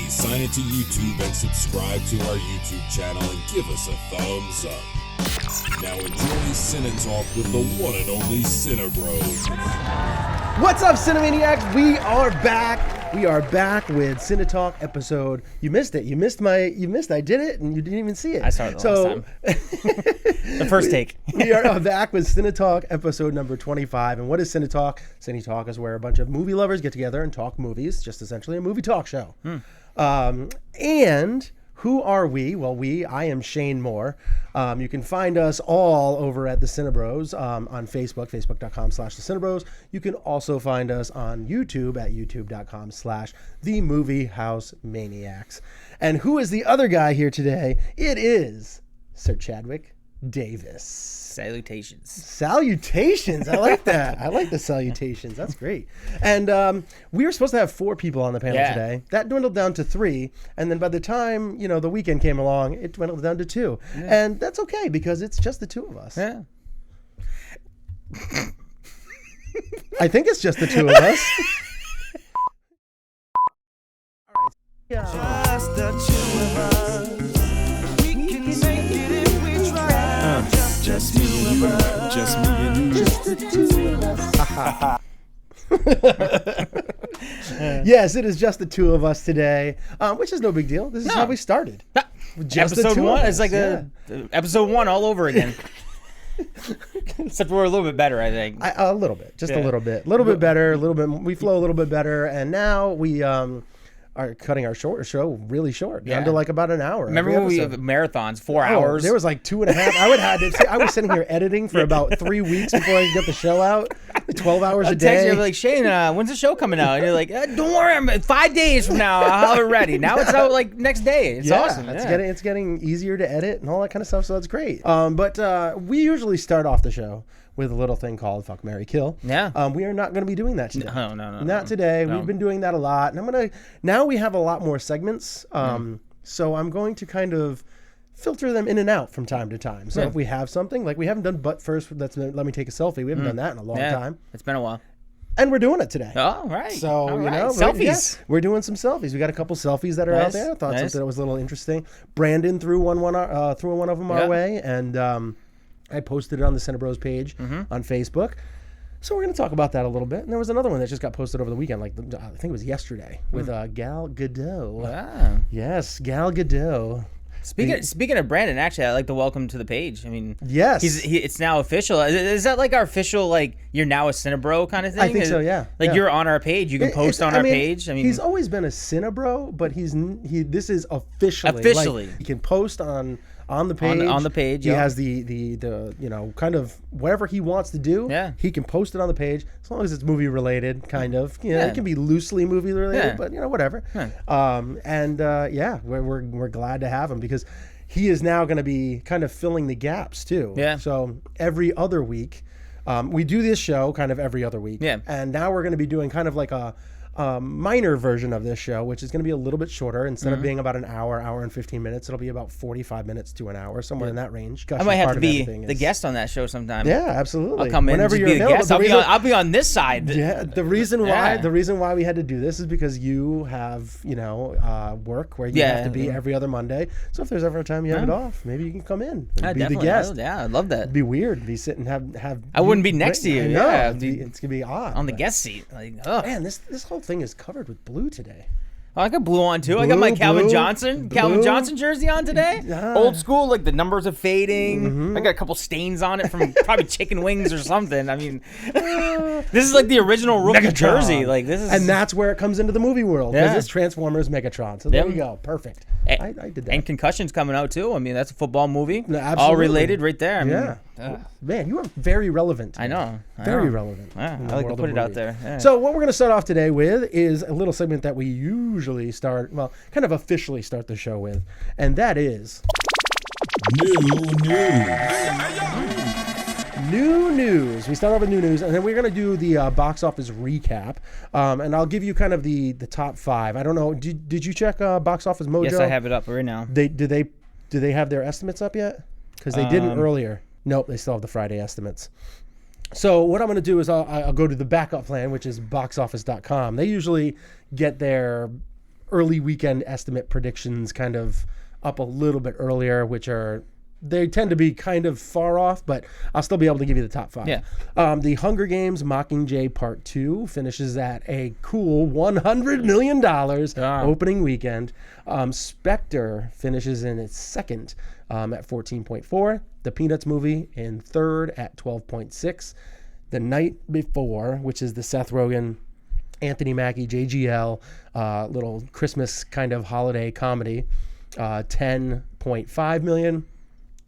Please sign into YouTube and subscribe to our YouTube channel and give us a thumbs up. Now enjoy CineTalk with the one and only Cinebros. What's up, Cinemaniacs? We are back. We are back with CineTalk episode. You missed it. You missed. I did it, and you didn't even see it. I started the last time. The first take. We are back with CineTalk episode number 25. And what is CineTalk? CineTalk is where a bunch of movie lovers get together and talk movies. Just essentially a movie talk show. And who are we? Well, I am Shane Moore. You can find us all over at the Cinebros on Facebook, facebook.com/the-Cinebros. You can also find us on YouTube at youtube.com/the-movie-house-maniacs. And who is the other guy here today? It is Sir Chadwick Davis. Salutations. I like that. I like the salutations. That's great. And we were supposed to have 4 people on the panel today. That dwindled down to 3. And then by the time, the weekend came along, it dwindled down to 2. Yeah. And that's okay because it's just the 2 of us. Yeah. I think it's just the 2 of us. All right. Yeah. Just the 2 of us. We can make it if we try. Just me and you. Just me and you. Just the 2 of us. Yes, it is just the 2 of us today, which is no big deal. This is how we started. Just episode 1. It's like episode 1 all over again. Except we're a little bit better, I think. A little bit, just a little bit better, a little bit. We flow a little bit better, and now we are cutting our show really short, down to like about an hour. Remember when we have marathons, 4 hours? There was like 2.5. I was sitting here editing for about 3 weeks before I could get the show out. 12 hours a day. You're like, Shane, when's the show coming out? And you're like, don't worry, 5 days from now I'll have it ready. Now it's out like next day. It's awesome. It's getting easier to edit and all that kind of stuff, so that's great. But we usually start off the show with a little thing called Fuck, Marry, Kill. Yeah. We are not going to be doing that today. No. Not today. No. We've been doing that a lot. And now we have a lot more segments. So I'm going to kind of filter them in and out from time to time. So if we have something, like we haven't done But First, Let Me Take a Selfie. We haven't done that in a long time. It's been a while. And we're doing it today. Oh, right. So, selfies. We're doing some selfies. We got a couple selfies that are out there. I thought something that was a little interesting. Brandon threw one of them our way. And I posted it on the Cinebros page on Facebook. So we're going to talk about that a little bit. And there was another one that just got posted over the weekend, I think it was yesterday, with Gal Gadot. Wow. Yes, Gal Gadot. Speaking of Brandon, actually, I'd like to welcome to the page. I mean, yes, it's now official. Is that like our official, like, you're now a Cinebro kind of thing? I think so, yeah. Like, you're on our page. You can post on our page. I mean, he's always been a Cinebro, but this is officially. Like, he can post on the page. On the page, he has the kind of whatever he wants to do. Yeah. He can post it on the page as long as it's movie related, kind of. It can be loosely movie related, but whatever. Yeah. We're glad to have him because he is now going to be kind of filling the gaps too. Yeah. So every other week, we do this show kind of every other week. Yeah. And now we're going to be doing kind of like a minor version of this show, which is going to be a little bit shorter. Instead of being about an hour and 15 minutes, it'll be about 45 minutes to an hour, somewhere in that range. I might have to be the guest on that show sometime. Yeah, absolutely. I'll come in whenever you're the guest. I'll be on this side. Yeah, the reason why we had to do this is because you have work where you have to be every other Monday. So if there's ever a time you have it off, maybe you can come in and be the guest. Yeah, I'd love that. It'd be weird. Be sitting have. I wouldn't be next to you. Yeah, it's gonna be odd on the guest seat. Like, oh man, this whole thing is covered with blue today. Oh, I got blue on too. I got my Calvin Johnson jersey on today. Old school, like the numbers are fading. I got a couple stains on it from probably chicken wings or something. I mean, this is like the original rookie jersey. Like this is, and that's where it comes into the movie world because it's Transformers Megatron. So there we go, perfect. I did that. And Concussion's coming out too. I mean, that's a football movie. Absolutely. All related right there. I mean, man, you are very relevant. I know. Very relevant. Yeah, I like to put it out there. Yeah. So what we're going to start off today with is a little segment that we usually start, kind of officially start the show with, and that is New news. New news. We start off with new news, and then we're going to do the box office recap, and I'll give you kind of the top 5. I don't know. Did you check Box Office Mojo? Yes, I have it up right now. Do they have their estimates up yet? Because they didn't earlier. Nope, they still have the Friday estimates. So what I'm going to do is I'll go to the backup plan, which is boxoffice.com. They usually get their early weekend estimate predictions kind of up a little bit earlier, they tend to be kind of far off, but I'll still be able to give you the top 5. Yeah. The Hunger Games Mockingjay Part 2 finishes at a cool $100 million opening weekend. Spectre finishes in its second at 14.4. The Peanuts movie in third at 12.6. The Night Before, which is the Seth Rogen, Anthony Mackie, JGL, little Christmas kind of holiday comedy, 10.5 million.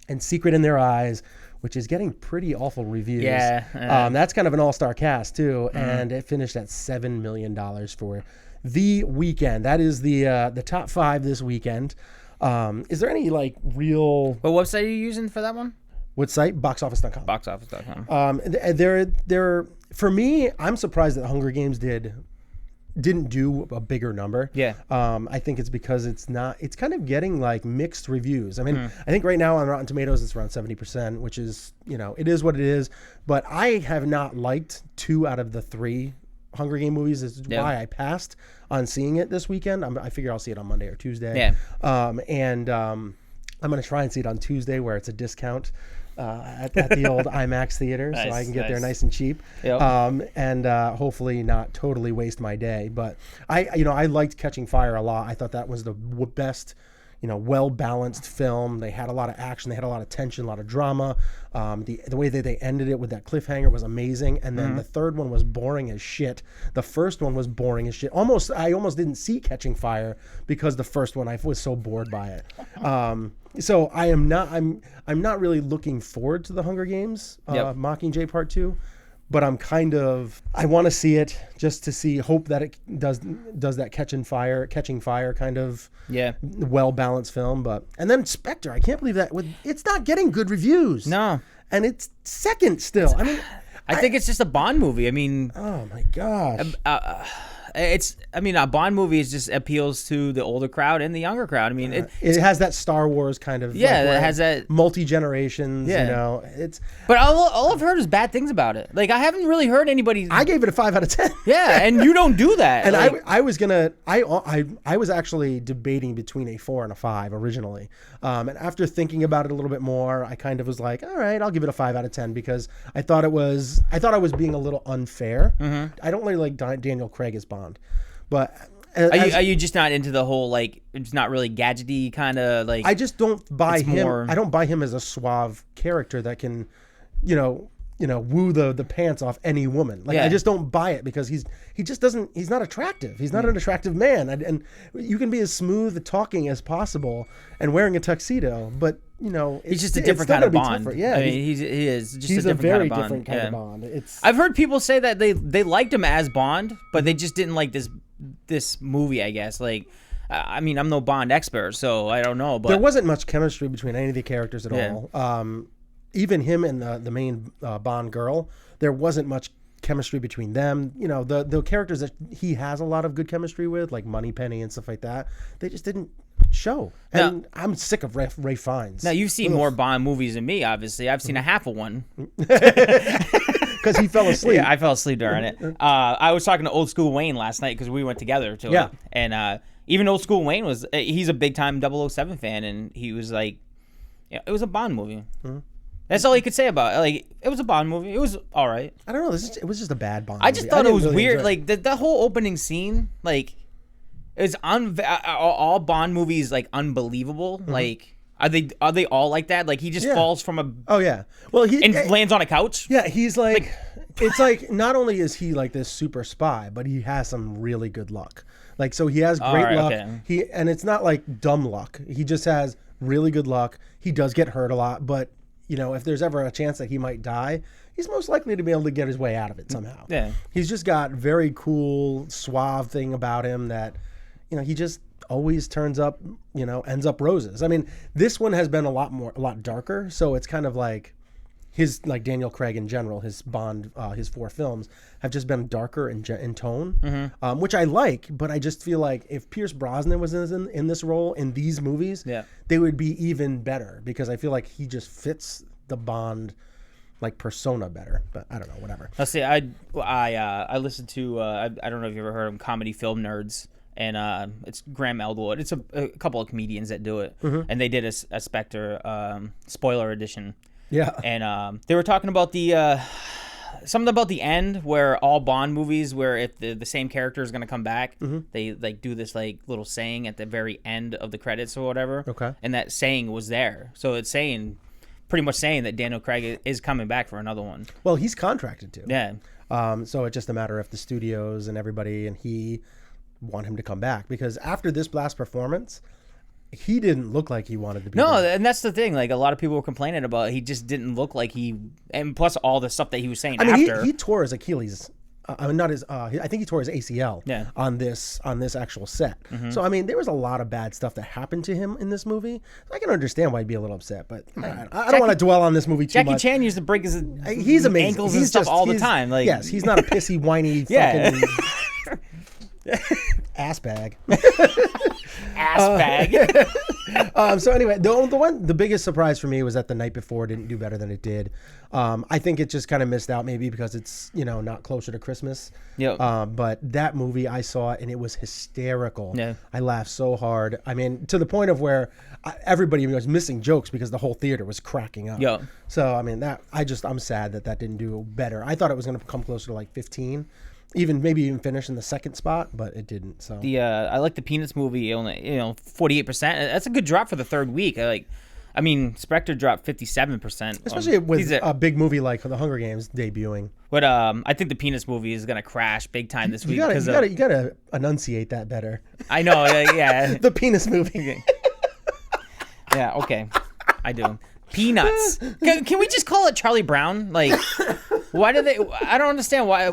And Secret in Their Eyes, which is getting pretty awful reviews. Yeah. That's kind of an all-star cast, too. And it finished at $7 million for the weekend. That is the top 5 this weekend. Is there any, real... What website are you using for that one? What site? Boxoffice.com. Boxoffice.com. For me, I'm surprised that Hunger Games didn't do a bigger number. Yeah. I think it's because it's kind of getting mixed reviews. I mean, I think right now on Rotten Tomatoes it's around 70%, which is, it is what it is. But I have not liked 2 out of the 3 Hunger Game movies. This is why I passed on seeing it this weekend. I figure I'll see it on Monday or Tuesday. Yeah. I'm going to try and see it on Tuesday where it's a discount. At the old IMAX theater, so I can get there nice and cheap, and hopefully not totally waste my day. But I liked Catching Fire a lot. I thought that was the best, well-balanced film. They had a lot of action, they had a lot of tension, a lot of drama. The way that they ended it with that cliffhanger was amazing. And then the third one was boring as shit. The first one was boring as shit. I almost didn't see Catching Fire because the first one I was so bored by it. So I'm not really looking forward to the Hunger Games Mockingjay Part 2, but I want to see it just to hope that it does that Catching Fire kind of well balanced film. And then Spectre, I can't believe that it's not getting good reviews. No, and it's second still. I mean, I think it's just a Bond movie. I mean, oh my gosh. A Bond movie just appeals to the older crowd and the younger crowd. I mean, it has that Star Wars kind of it has that multi-generations. But all I've heard is bad things about it. I haven't really heard anybody. I gave it a 5 out of 10. Yeah, and you don't do that. And I was actually debating between a 4 and a 5 originally, and after thinking about it a little bit more, I kind of was like, all right, I'll give it a 5 out of 10 because I thought I was being a little unfair. I don't really like Daniel Craig as Bond. But are you just not into the whole it's not really gadgety kind of I just don't buy him. I don't buy him as a suave character that can, woo the pants off any woman. I just don't buy it because he's not attractive. He's not an attractive man. And you can be as smooth talking as possible and wearing a tuxedo, but he's just a different kind of Bond. Yeah, I mean, he is just he's a very different kind of Bond. I've heard people say that they liked him as Bond, but they just didn't like this movie, I guess. I'm no Bond expert, so I don't know. But there wasn't much chemistry between any of the characters at all. Even him and the main Bond girl, there wasn't much chemistry between them. The characters that he has a lot of good chemistry with, like Moneypenny and stuff like that, they just didn't show. And I'm sick of Ray Fiennes. Now, you've seen more Bond movies than me, obviously. I've seen a half of one. Because he fell asleep. Yeah, I fell asleep during it. I was talking to Old School Wayne last night because we went together to it. And even Old School Wayne he's a big-time 007 fan, and he was like, it was a Bond movie. Mm-hmm. That's all he could say about it. It was a Bond movie. It was all right. I don't know. It was just a bad Bond movie. I just thought it was really weird. The whole opening scene, is all Bond movies unbelievable? Mm-hmm. Are they all like that? He just falls from a and lands on a couch? Yeah, he's it's not only is he this super spy, but he has some really good luck. So he has great luck. Okay. And it's not dumb luck. He just has really good luck. He does get hurt a lot, but if there's ever a chance that he might die, he's most likely to be able to get his way out of it somehow. Yeah. He's just got very cool, suave thing about him that, he just always turns up, ends up roses. I mean, this one has been a lot darker. So it's kind of his, Daniel Craig in general, his Bond, his 4 films have just been darker in tone, mm-hmm. Which I like, but I just feel like if Pierce Brosnan was in this role in these movies, they would be even better because I feel like he just fits the Bond persona better. But I don't know, whatever. Let's see. I listened to I don't know if you ever heard of them, Comedy Film Nerds. and it's Graham Elwood. It's a couple of comedians that do it, and they did a Spectre spoiler edition. Yeah, and they were talking about the something about the end where all Bond movies, where if the same character is going to come back, they like do this like little saying at the very end of the credits or whatever. Okay, and that saying was there, so it's pretty much saying that Daniel Craig is coming back for another one. Well, he's contracted to. Yeah. So it's just a matter of the studios and everybody and he want him to come back, because after this last performance, he didn't look like he wanted to be there. And that's the thing. Like, a lot of people were complaining about he just didn't look like and plus all the stuff that he was saying after. He tore his Achilles. Not his. I think he tore his ACL. Yeah. On this actual set. So I mean, there was a lot of bad stuff that happened to him in this movie. I can understand why he'd be a little upset, but I don't want to dwell on this movie too much. Jackie Chan used to break his he's amazing. ankles and stuff all the time. Like, yes, he's not a pissy, whiny fucking ass bag. Ass bag. So anyway, the biggest surprise for me was that The Night Before didn't do better than it did. I think it just kind of missed out, maybe because it's not closer to Christmas. Yeah. But that movie, I saw it and it was hysterical. Yeah. I laughed so hard. I mean, to the point of where everybody was missing jokes because the whole theater was cracking up. Yeah. So I mean, I'm sad that didn't do better. I thought it was going to come closer to like 15. Maybe even finish in the second spot, but it didn't. So I like the Peanuts movie. Only 48%. That's a good drop for the third week. Spectre dropped 57%. Especially with a big movie like The Hunger Games debuting. But I think the Peanuts movie is gonna crash big time this week. You gotta enunciate that better. I know. Yeah. The Penis movie. Yeah. Okay. I do. Peanuts. Can we just call it Charlie Brown? Like, why do they? I don't understand why.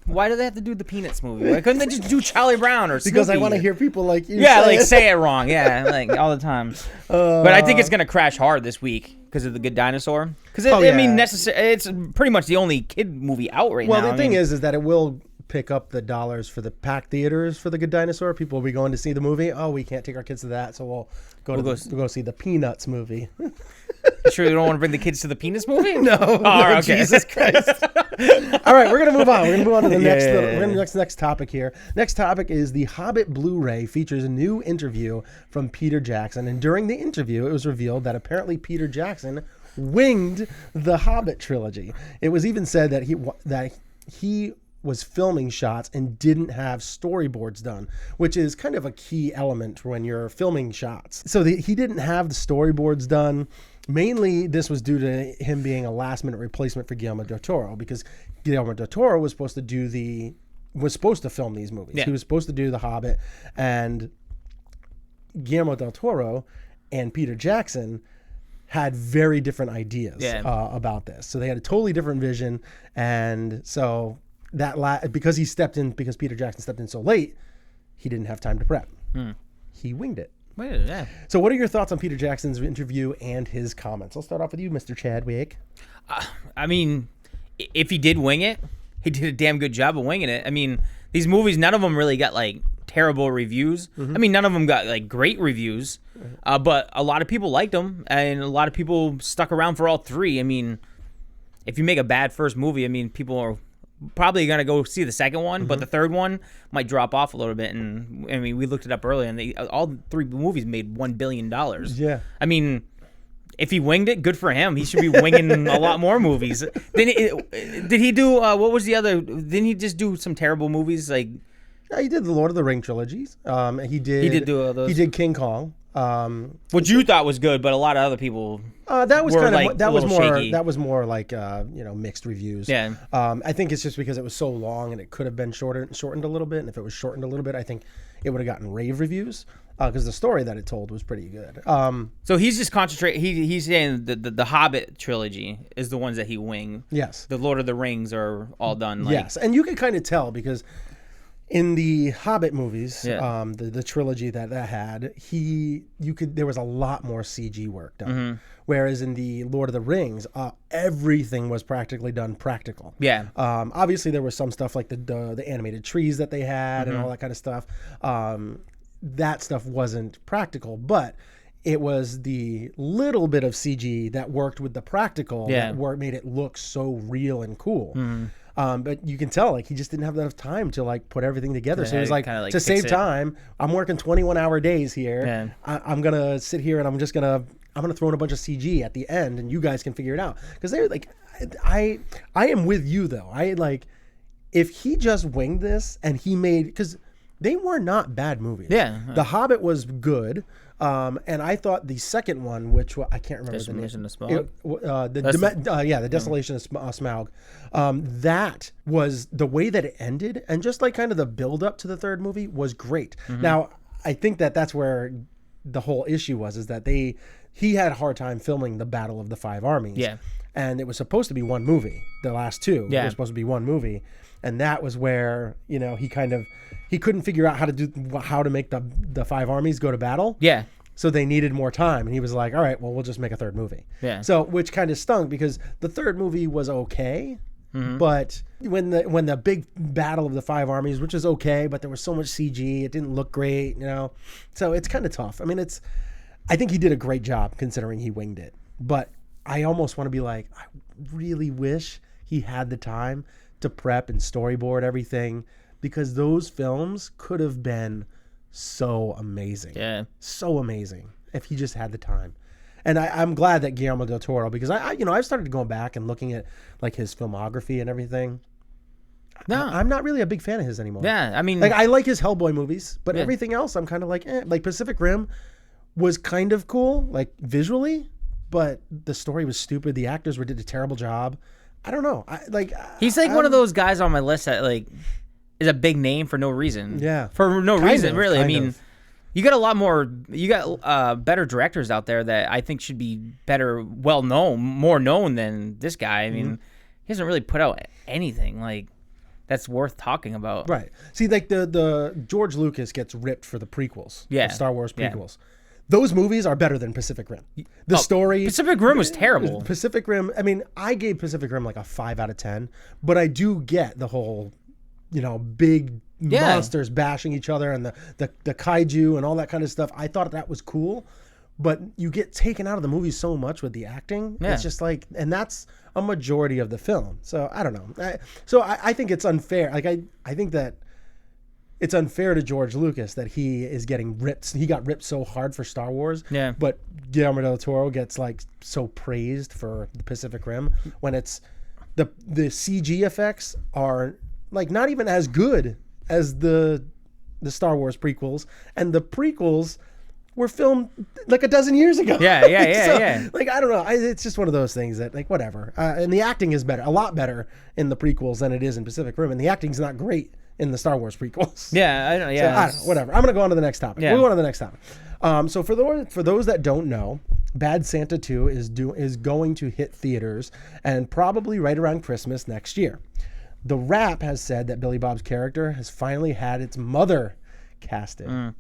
Why do they have to do the Peanuts movie? Why couldn't they just do Charlie Brown or Snoopy? Because I want to hear people like you. Say it wrong. Yeah, like all the time. But I think it's gonna crash hard this week because of The Good Dinosaur. Because it's pretty much the only kid movie out right now. Well, the thing is that it will pick up the dollars for the packed theaters for The Good Dinosaur. People will be going to see the movie. Oh, we can't take our kids to that, so we'll go see the Peanuts movie. You sure you don't want to bring the kids to the Peanuts movie? No. Okay. Jesus Christ. All right, we're gonna move on. We're gonna move on to the next topic here. Next topic is the Hobbit Blu-ray features a new interview from Peter Jackson, and during the interview, it was revealed that apparently Peter Jackson winged the Hobbit trilogy. It was even said that he was filming shots and didn't have storyboards done, which is kind of a key element when you're filming shots. So he didn't have the storyboards done. Mainly, this was due to him being a last-minute replacement for Guillermo del Toro, because Guillermo del Toro was supposed to film these movies. Yeah. He was supposed to do The Hobbit, and Guillermo del Toro and Peter Jackson had very different ideas about this. So they had a totally different vision, and so because Peter Jackson stepped in so late, he didn't have time to prep. He winged it. Yeah. So what are your thoughts on Peter Jackson's interview and his comments? I'll start off with you, Mr. Chadwick. I mean, if he did wing it, he did a damn good job of winging it. I mean, these movies, none of them really got like terrible reviews. Mm-hmm. I mean, none of them got like great reviews, but a lot of people liked them, and a lot of people stuck around for all three. I mean, if you make a bad first movie, I mean, people are probably going to go see the second one, but the third one might drop off a little bit. And I mean, we looked it up earlier, and all three movies made $1 billion. Yeah. I mean, if he winged it, good for him. He should be winging a lot more movies. Did he do, what was the other, didn't he just do some terrible movies? Like, yeah, he did the Lord of the Ring trilogies. He did do all those. He did King Kong. Which you thought was good, but a lot of other people that was kind of like that was more shaky. That was more like mixed reviews. Yeah. I think it's just because it was so long and it could have been shortened a little bit, and if it was shortened a little bit, I think it would have gotten rave reviews because the story that it told was pretty good. So he's just concentrating. He's saying the Hobbit trilogy is the ones that he winged. Yes. The Lord of the Rings are all done. Yes, and you can kind of tell because in the Hobbit movies, the trilogy that had, there was a lot more CG work done. Mm-hmm. Whereas in the Lord of the Rings, everything was practically done practical. Yeah. Obviously, there was some stuff like the animated trees that they had and all that kind of stuff. That stuff wasn't practical, but it was the little bit of CG that worked with the practical that made it look so real and cool. But you can tell, like, he just didn't have enough time to, like, put everything together. So he was like, to save time, I'm working 21-hour days here. I'm going to sit here and I'm going to throw in a bunch of CG at the end and you guys can figure it out. Because they're like, I am with you, though. If he just winged this and he made, because they were not bad movies. Yeah. The Hobbit was good. And I thought the second one, which I can't remember the name. Desolation of Smaug. The Desolation of Smaug. That was the way that it ended, and just like kind of the build up to the third movie was great. Now, I think that's where the whole issue was, is that he had a hard time filming the Battle of the Five Armies. Yeah. And it was supposed to be one movie. The last two were supposed to be one movie. And that was where, he couldn't figure out how to make the five armies go to battle. Yeah. So they needed more time. And he was like, all right, well, we'll just make a third movie. Yeah. So, which kind of stung because the third movie was okay. But when the big battle of the five armies, which is okay, but there was so much CG, it didn't look great, So it's kind of tough. I mean, I think he did a great job considering he winged it. But I almost want to be like, I really wish he had the time to prep and storyboard everything, because those films could have been so amazing. Yeah. So amazing if he just had the time. And I'm glad that Guillermo del Toro, because I've started going back and looking at like his filmography and everything. No, I'm not really a big fan of his anymore. Yeah, I mean, like I like his Hellboy movies, but everything else I'm kind of like, Like Pacific Rim was kind of cool, like visually, but the story was stupid. The actors did a terrible job. I don't know. He's like one of those guys on my list that like is a big name for no reason. Yeah, for no reason, really. I mean, you got a lot more. You got better directors out there that I think should be more known than this guy. I mean, he hasn't really put out anything like that's worth talking about. Right. See, like the George Lucas gets ripped for the prequels. Yeah, the Star Wars prequels. Yeah. Those movies are better than Pacific Rim. The story... Pacific Rim was terrible. Pacific Rim... I mean, I gave Pacific Rim like a 5 out of 10, but I do get the whole, big monsters bashing each other and the kaiju and all that kind of stuff. I thought that was cool, but you get taken out of the movie so much with the acting. Yeah. It's just like... And that's a majority of the film. So, I don't know. I think it's unfair. Like, I think that... It's unfair to George Lucas that he is getting ripped. He got ripped so hard for Star Wars. Yeah. But Guillermo del Toro gets like so praised for the Pacific Rim when it's the CG effects are like not even as good as the Star Wars prequels, and the prequels were filmed like a dozen years ago. Yeah. Like, I don't know. It's just one of those things that like whatever. And the acting is a lot better in the prequels than it is in Pacific Rim, and the acting's not great in the Star Wars prequels. Yeah, I know. Yeah, so, I don't know, whatever. I'm gonna go on to the next topic. Yeah. We'll go on to the next topic. So for those that don't know, Bad Santa 2 is going to hit theaters and probably right around Christmas next year. The Wrap has said that Billy Bob's character has finally had its mother casted.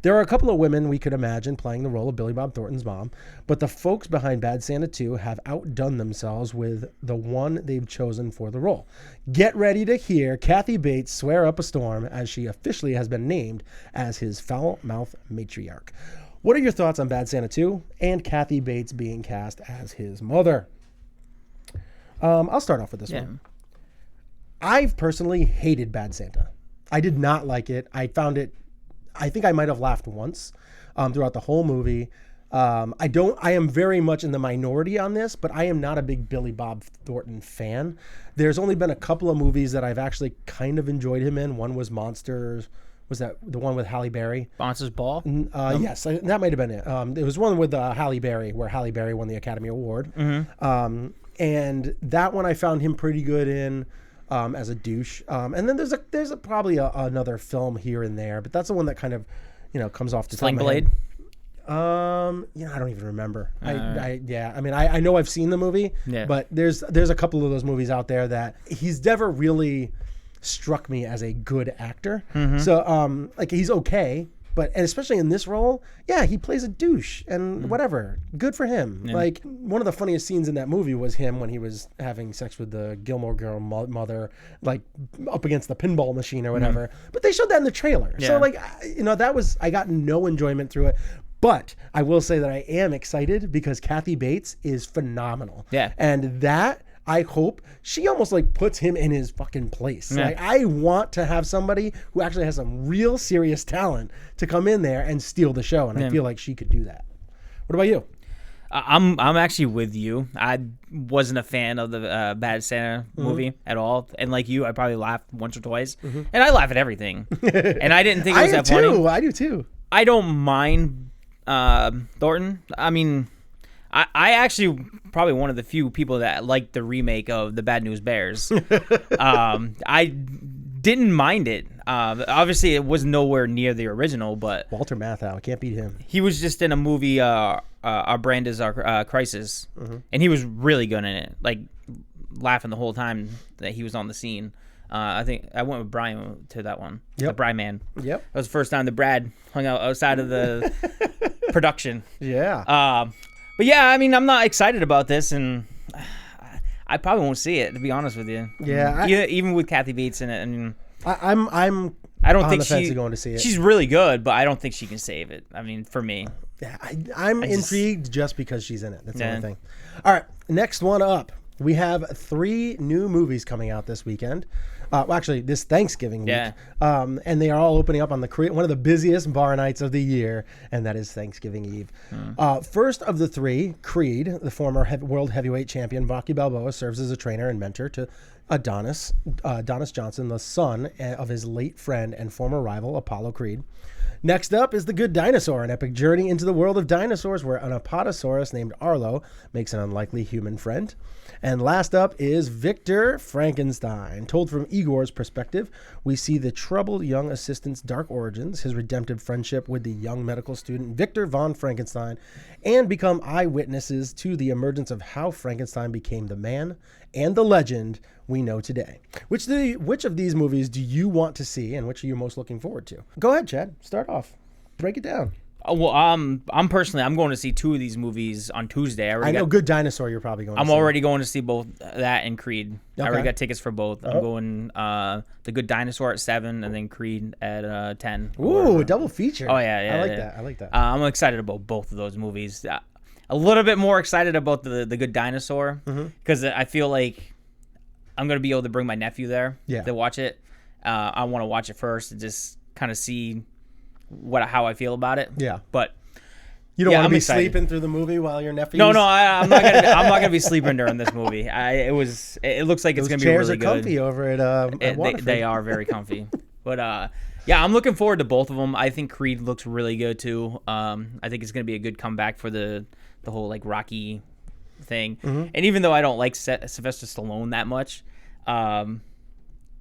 There are a couple of women we could imagine playing the role of Billy Bob Thornton's mom, but the folks behind Bad Santa 2 have outdone themselves with the one they've chosen for the role. Get ready to hear Kathy Bates swear up a storm as she officially has been named as his foul-mouthed matriarch. What are your thoughts on Bad Santa 2 and Kathy Bates being cast as his mother? I'll start off with this one. I've personally hated Bad Santa. I did not like it. I think I might have laughed once throughout the whole movie. I am very much in the minority on this, but I am not a big Billy Bob Thornton fan. There's only been a couple of movies that I've actually kind of enjoyed him in. One was Monsters. Was that the one with Halle Berry? Monsters Ball? Yes, that might have been it. It was one with Halle Berry, where Halle Berry won the Academy Award. And that one I found him pretty good in. As a douche, and then there's probably another film here and there, but that's the one that kind of, comes off the Sling top of my Blade. Head. I don't even remember. I know I've seen the movie, but there's a couple of those movies out there that he's never really struck me as a good actor. So he's okay. But and especially in this role, he plays a douche and whatever. Good for him. Yeah. Like one of the funniest scenes in that movie was him when he was having sex with the Gilmore Girl mother, like up against the pinball machine or whatever. But they showed that in the trailer. Yeah. So I got no enjoyment through it. But I will say that I am excited because Kathy Bates is phenomenal. Yeah. And that, I hope, she almost like puts him in his fucking place. Yeah. Like, I want to have somebody who actually has some real serious talent to come in there and steal the show. And I feel like she could do that. What about you? I'm actually with you. I wasn't a fan of the Bad Santa movie at all, and like you, I probably laughed once or twice, and I laugh at everything. And I didn't think it was that funny. I do too. I don't mind Thornton. I mean, I actually probably one of the few people that liked the remake of the Bad News Bears. I didn't mind it. Obviously, it was nowhere near the original, but Walter Matthau, can't beat him. he was just in a movie. Our Brand Is Our Crisis, and he was really good in it. Like laughing the whole time that he was on the scene. I think I went with Brian to that one. Yep. The Bride Man. Yep. That was the first time that Brad hung out outside of the production. Yeah. But yeah, I mean, I'm not excited about this, and I probably won't see it, to be honest with you. Yeah. Even with Kathy Bates in it. I mean, I'm I don't on think the fence of going to see it. She's really good, but I don't think she can save it. I mean, for me. Yeah, I'm intrigued just because she's in it. That's the only thing. All right, next one up. We have 3 new movies coming out this weekend. Well, actually, this Thanksgiving week. Yeah. And they are all opening up on one of the busiest bar nights of the year, and that is Thanksgiving Eve. First of the 3, Creed, the former world heavyweight champion Rocky Balboa, serves as a trainer and mentor to Adonis Johnson, the son of his late friend and former rival Apollo Creed. Next up is The Good Dinosaur, an epic journey into the world of dinosaurs where an Apatosaurus named Arlo makes an unlikely human friend. And last up is Victor Frankenstein. Told from Igor's perspective, we see the troubled young assistant's dark origins, his redemptive friendship with the young medical student Victor von Frankenstein, and become eyewitnesses to the emergence of how Frankenstein became the man and the legend we know today. Which of these movies do you want to see, and which are you most looking forward to? Go ahead, Chad. Start off. Break it down. Well, I'm going to see 2 of these movies on Tuesday. I know Good Dinosaur you're probably going to see. I'm already going to see both that and Creed. Okay. I already got tickets for both. I'm going The Good Dinosaur at 7 and then Creed at 10. Ooh, a double feature. Oh, yeah. I like that. I'm excited about both of those movies. A little bit more excited about the Good Dinosaur because I feel like I'm going to be able to bring my nephew there to watch it. I want to watch it first and just kind of see how I feel about it. Yeah. But you don't want to be excited. Sleeping through the movie while your nephew. No, I'm not gonna be sleeping during this movie. It looks like it's gonna be really good. Chairs are comfy over at Waterford. They are very comfy. But I'm looking forward to both of them. I think Creed looks really good too. I think it's gonna be a good comeback for the whole like Rocky thing. And even though I don't like Sylvester Stallone that much,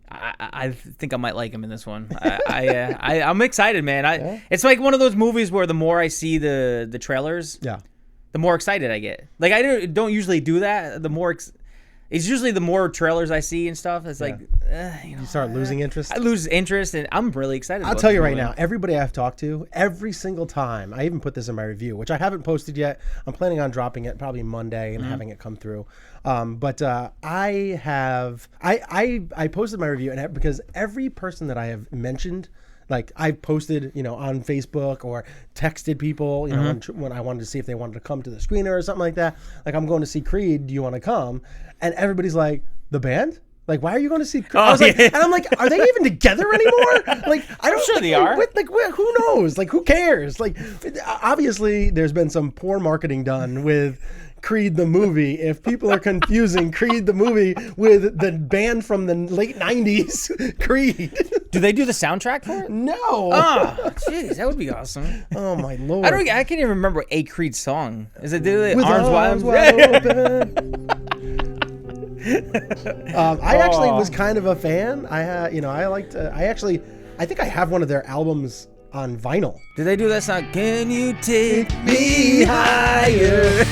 I think I might like him in this one. I'm excited, man. It's like one of those movies where the more I see the trailers, the more excited I get. Like I don't usually do that. It's usually the more trailers I see and stuff. It's like you start losing interest. I lose interest, and I'm really excited. I'll tell you right now, everybody I've talked to, every single time, I even put this in my review, which I haven't posted yet. I'm planning on dropping it probably Monday and having it come through. But I posted my review, and because every person that I have mentioned, like I've posted, on Facebook or texted people, when I wanted to see if they wanted to come to the screener or something like that. Like, I'm going to see Creed. Do you want to come? And everybody's like, the band? Like, why are you going to see Creed? And I'm like, are they even together anymore? Like, I'm sure they are. Who knows? Like, who cares? Like, obviously, there's been some poor marketing done with Creed the movie if people are confusing Creed the movie with the band from the late 90s, Creed. Do they do the soundtrack for it? No. Oh, jeez, that would be awesome. Oh, my Lord. I can't even remember a Creed song. Is it with arms wide open? I actually was kind of a fan. I think I have one of their albums on vinyl. Did they do that song? Can you take me higher?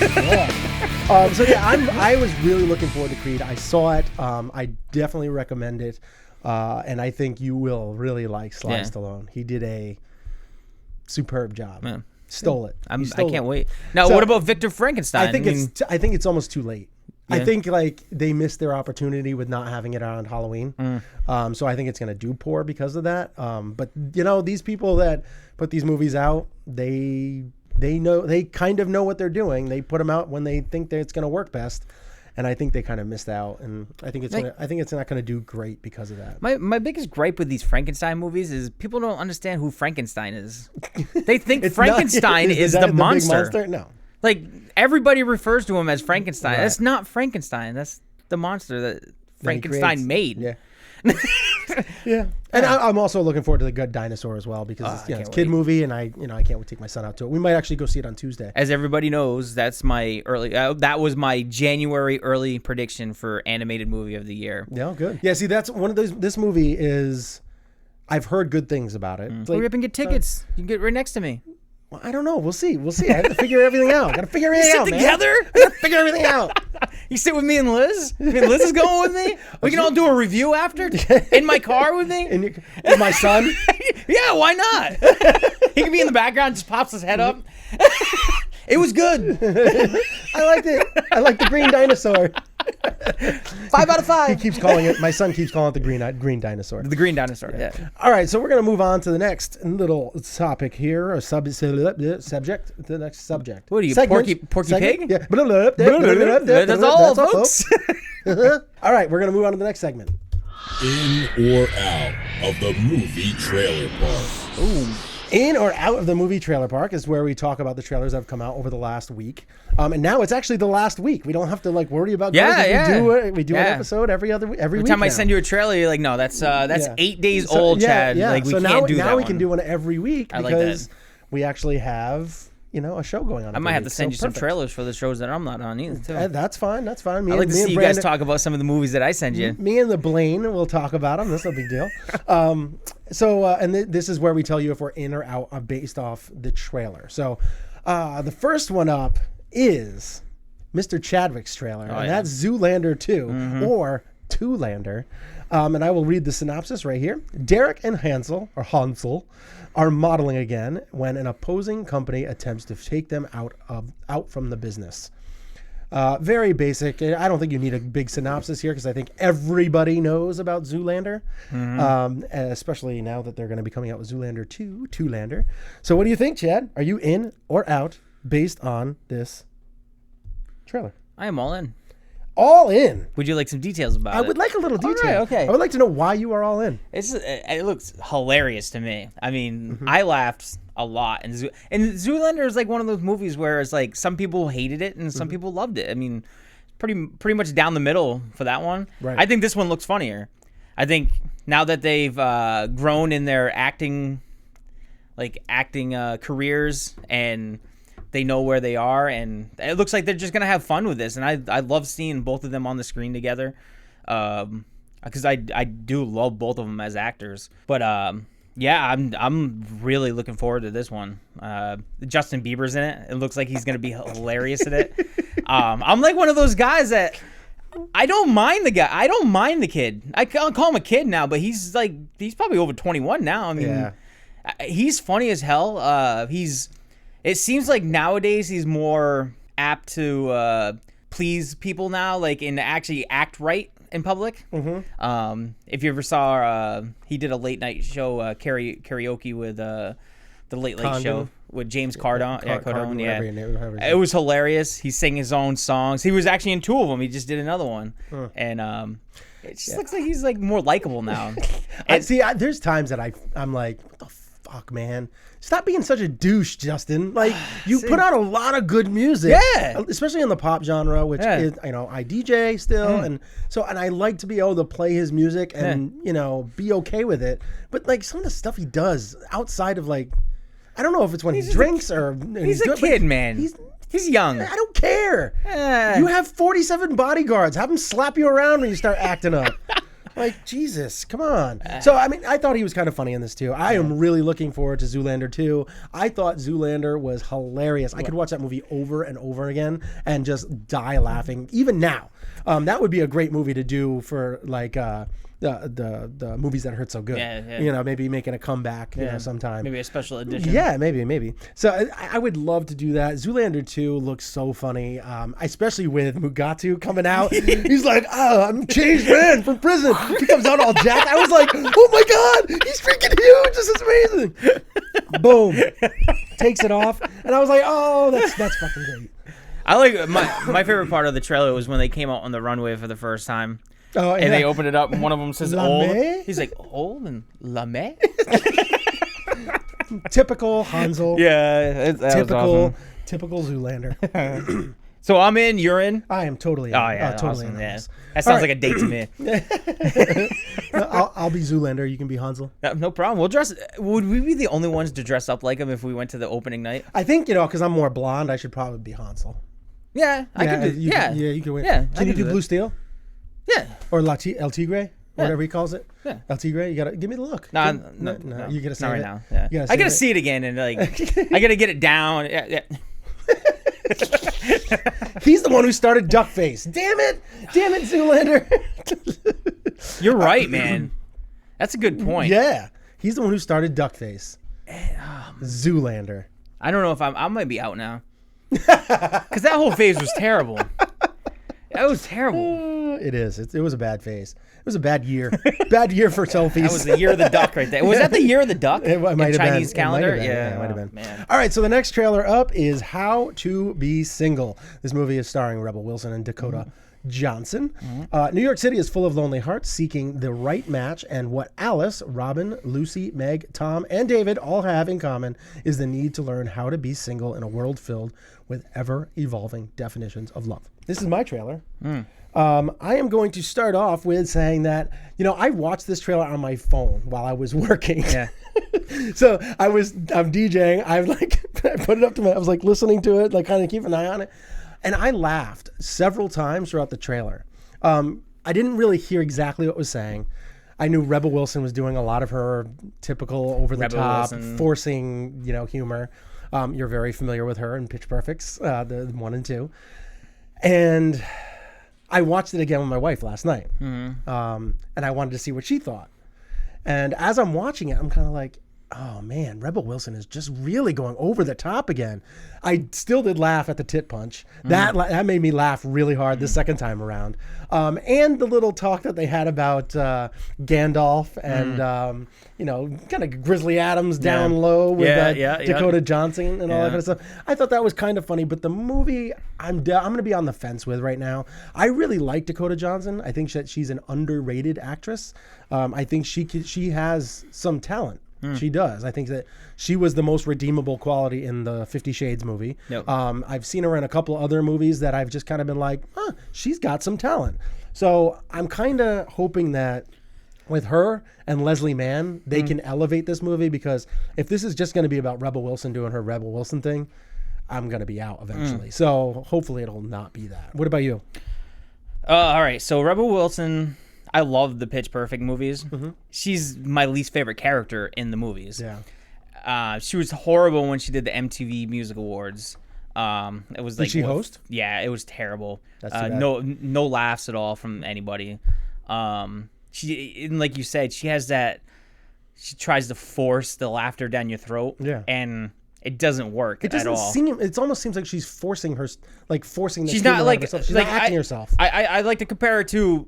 I was really looking forward to Creed. I saw it. I definitely recommend it. And I think you will really like Sly Stallone. He did a superb job. Yeah. Stole it. I can't wait. Now, what about Victor Frankenstein? I think it's almost too late. Yeah. I think they missed their opportunity with not having it on Halloween. So I think it's going to do poor because of that. But these people that put these movies out, they they kind of know what they're doing. They put them out when they think that it's going to work best. And I think they kind of missed out, and I think it's not going to do great because of that. My biggest gripe with these Frankenstein movies is people don't understand who Frankenstein is. They think Frankenstein is the monster. Big monster. No, like everybody refers to him as Frankenstein. Right. That's not Frankenstein. That's the monster that Frankenstein made. Yeah. Yeah, and I'm also looking forward to The Good Dinosaur as well because it's a kid movie, and I can't wait to take my son out to it. We might actually go see it on Tuesday. As everybody knows, that's my early. That was my January early prediction for animated movie of the year. Yeah, good. Yeah, see, that's one of those. This movie is. I've heard good things about it. Like, hurry up and get tickets. You can get right next to me. Well, I don't know. We'll see. I have to figure everything out. Got to figure everything out, man. Together? I got to figure everything out. You sit with me and Liz? Liz is going with me? We can all do a review after? In my car with me? With my son? Yeah, why not? He can be in the background, just pops his head up. It was good. I liked it. I like the green dinosaur. 5 out of 5. He keeps calling it. My son keeps calling it the green dinosaur. The green dinosaur. Yeah. All right, so we're gonna move on to the next little topic here, or subject. The next subject. What are you, Segment. Porky Pig? Yeah. That's all, folks. All right, we're gonna move on to the next segment. In or out of the movie trailer park. Ooh. In or out of the movie trailer park is where we talk about the trailers that have come out over the last week. And now it's actually the last week. We don't have to worry about we do an episode every week. Every time now. I send you a trailer, you're like, no, that's 8 days old, Chad. Yeah. Like, we so can't do that. Now we can do one every week because like we actually have a show going on. I might have to send you some trailers for the shows that I'm not on either, too. That's fine. I'd like to see you guys talk about some of the movies that I send you. Me and the Blaine will talk about them. That's no big deal. This is where we tell you if we're in or out based off the trailer. So the first one up is Mr. Chadwick's trailer, and that's Zoolander 2, or Two-Lander. And I will read the synopsis right here. Derek and Hansel are modeling again when an opposing company attempts to take them out from the business. Very basic. I don't think you need a big synopsis here because I think everybody knows about Zoolander, especially now that they're going to be coming out with Zoolander 2, Two-Lander. So what do you think, Chad? Are you in or out based on this trailer? I am all in. All in. Would you like some details about it? I would like a little detail. All right, okay. I would like to know why you are all in. It looks hilarious to me. I mean, I laughed a lot. And Zoolander is like one of those movies where it's like some people hated it and some people loved it. I mean, pretty much down the middle for that one. Right. I think this one looks funnier. I think now that they've grown in their acting careers and they know where they are, and it looks like they're just gonna have fun with this. And I love seeing both of them on the screen together, because I do love both of them as actors. But I'm really looking forward to this one. Justin Bieber's in it. It looks like he's gonna be hilarious in it. I'm like one of those guys that I don't mind the guy. I don't mind the kid. I call him a kid now, but he's probably over 21 now. I mean, he's funny as hell. It seems like nowadays he's more apt to please people now, and actually act right in public. Mm-hmm. If you ever saw, he did a late night show, karaoke with the Late Late Show with James Cardone. Cardone. Yeah, it was hilarious. He sang his own songs. He was actually in 2 of them. He just did another one, and it just looks like he's more likable now. There's times that I'm like, what the fuck, man. Stop being such a douche, Justin. You put out a lot of good music. Yeah. Especially in the pop genre, which is, I DJ still. And I like to be able to play his music and, be okay with it. But some of the stuff he does outside of I don't know if it's when he drinks or. He's a kid, man. He's young. I don't care. You have 47 bodyguards. Have them slap you around when you start acting up. Jesus, come on. So, I thought he was kind of funny in this, too. I am really looking forward to Zoolander 2. I thought Zoolander was hilarious. I could watch that movie over and over again and just die laughing, even now. That would be a great movie to do for, the movies that hurt so good. Yeah. Maybe making a comeback, sometime. Maybe a special edition. Yeah, maybe. So I would love to do that. Zoolander 2 looks so funny, especially with Mugatu coming out. He's like, I'm a changed man from prison. He comes out all jacked. I was like, oh my God, he's freaking huge. This is amazing. Boom. Takes it off. And I was like, oh, that's fucking great. I like my favorite part of the trailer was when they came out on the runway for the first time. Oh, and they opened it up, and one of them says La old. May? He's like, old and La May? Typical Hansel. Yeah, that was awesome. Typical Zoolander. So I'm in, you're in? I am totally in. Oh, yeah, totally awesome. in. Yeah. That sounds like a date to me. I'll be Zoolander. You can be Hansel. No problem. We'll dress. Would we be the only ones to dress up like him if we went to the opening night? I think, because I'm more blonde, I should probably be Hansel. Yeah, I can do. You can win. Yeah, can you do Blue Steel? Yeah. Or El Tigre, whatever he calls it. Yeah. El Tigre. You gotta give me the look. No. You gotta say not right it now. Yeah. I gotta see it again and I gotta get it down. Yeah. He's the one who started Duckface. Damn it, Zoolander. You're right, man. That's a good point. Yeah, he's the one who started Duckface. Zoolander. I don't know if I might be out now. Because that whole phase was terrible. That was terrible. It is. It was a bad phase. It was a bad year. Bad year for selfies. That was the year of the duck right there. Was that the year of the duck? It might have Chinese been. calendar? It might have been. Man. All right, so the next trailer up is How to Be Single. This movie is starring Rebel Wilson and Dakota Johnson. New York City is full of lonely hearts seeking the right match, and what Alice, Robin, Lucy, Meg, Tom, and David all have in common is the need to learn how to be single in a world filled with ever-evolving definitions of love. This is my trailer. I am going to start off with saying that, I watched this trailer on my phone while I was working. Yeah. So I'm DJing. I put it up to I was listening to it, kind of keep an eye on it. And I laughed several times throughout the trailer. I didn't really hear exactly what it was saying. I knew Rebel Wilson was doing a lot of her typical over-the-top, forcing, humor. You're very familiar with her in Pitch Perfects, the 1 and 2. And I watched it again with my wife last night. And I wanted to see what she thought. And as I'm watching it, I'm kind of like, oh man, Rebel Wilson is just really going over the top again. I still did laugh at the tit punch. That made me laugh really hard the second time around. And the little talk that they had about Gandalf and kind of Grizzly Adams down low with Dakota Johnson and all that kind of stuff. I thought that was kind of funny, but the movie I'm going to be on the fence with right now. I really like Dakota Johnson. I think that she's an underrated actress. I think she has some talent. She does. I think that she was the most redeemable quality in the 50 Shades movie. Yep. I've seen her in a couple other movies that I've just kind of been like, she's got some talent. So I'm kind of hoping that with her and Leslie Mann, they can elevate this movie, because if this is just going to be about Rebel Wilson doing her Rebel Wilson thing, I'm going to be out eventually. So hopefully it'll not be that. What about you? All right. So Rebel Wilson... I love the Pitch Perfect movies. She's my least favorite character in the movies. Yeah. She was horrible when she did the MTV Music Awards. It was Did she host? Yeah, it was terrible. That's too bad. No laughs at all from anybody. She, like you said, she has that. She tries to force the laughter down your throat. Yeah. And it doesn't work at all. It almost seems like she's forcing the She's not like herself. She's like not acting herself. I like to compare her to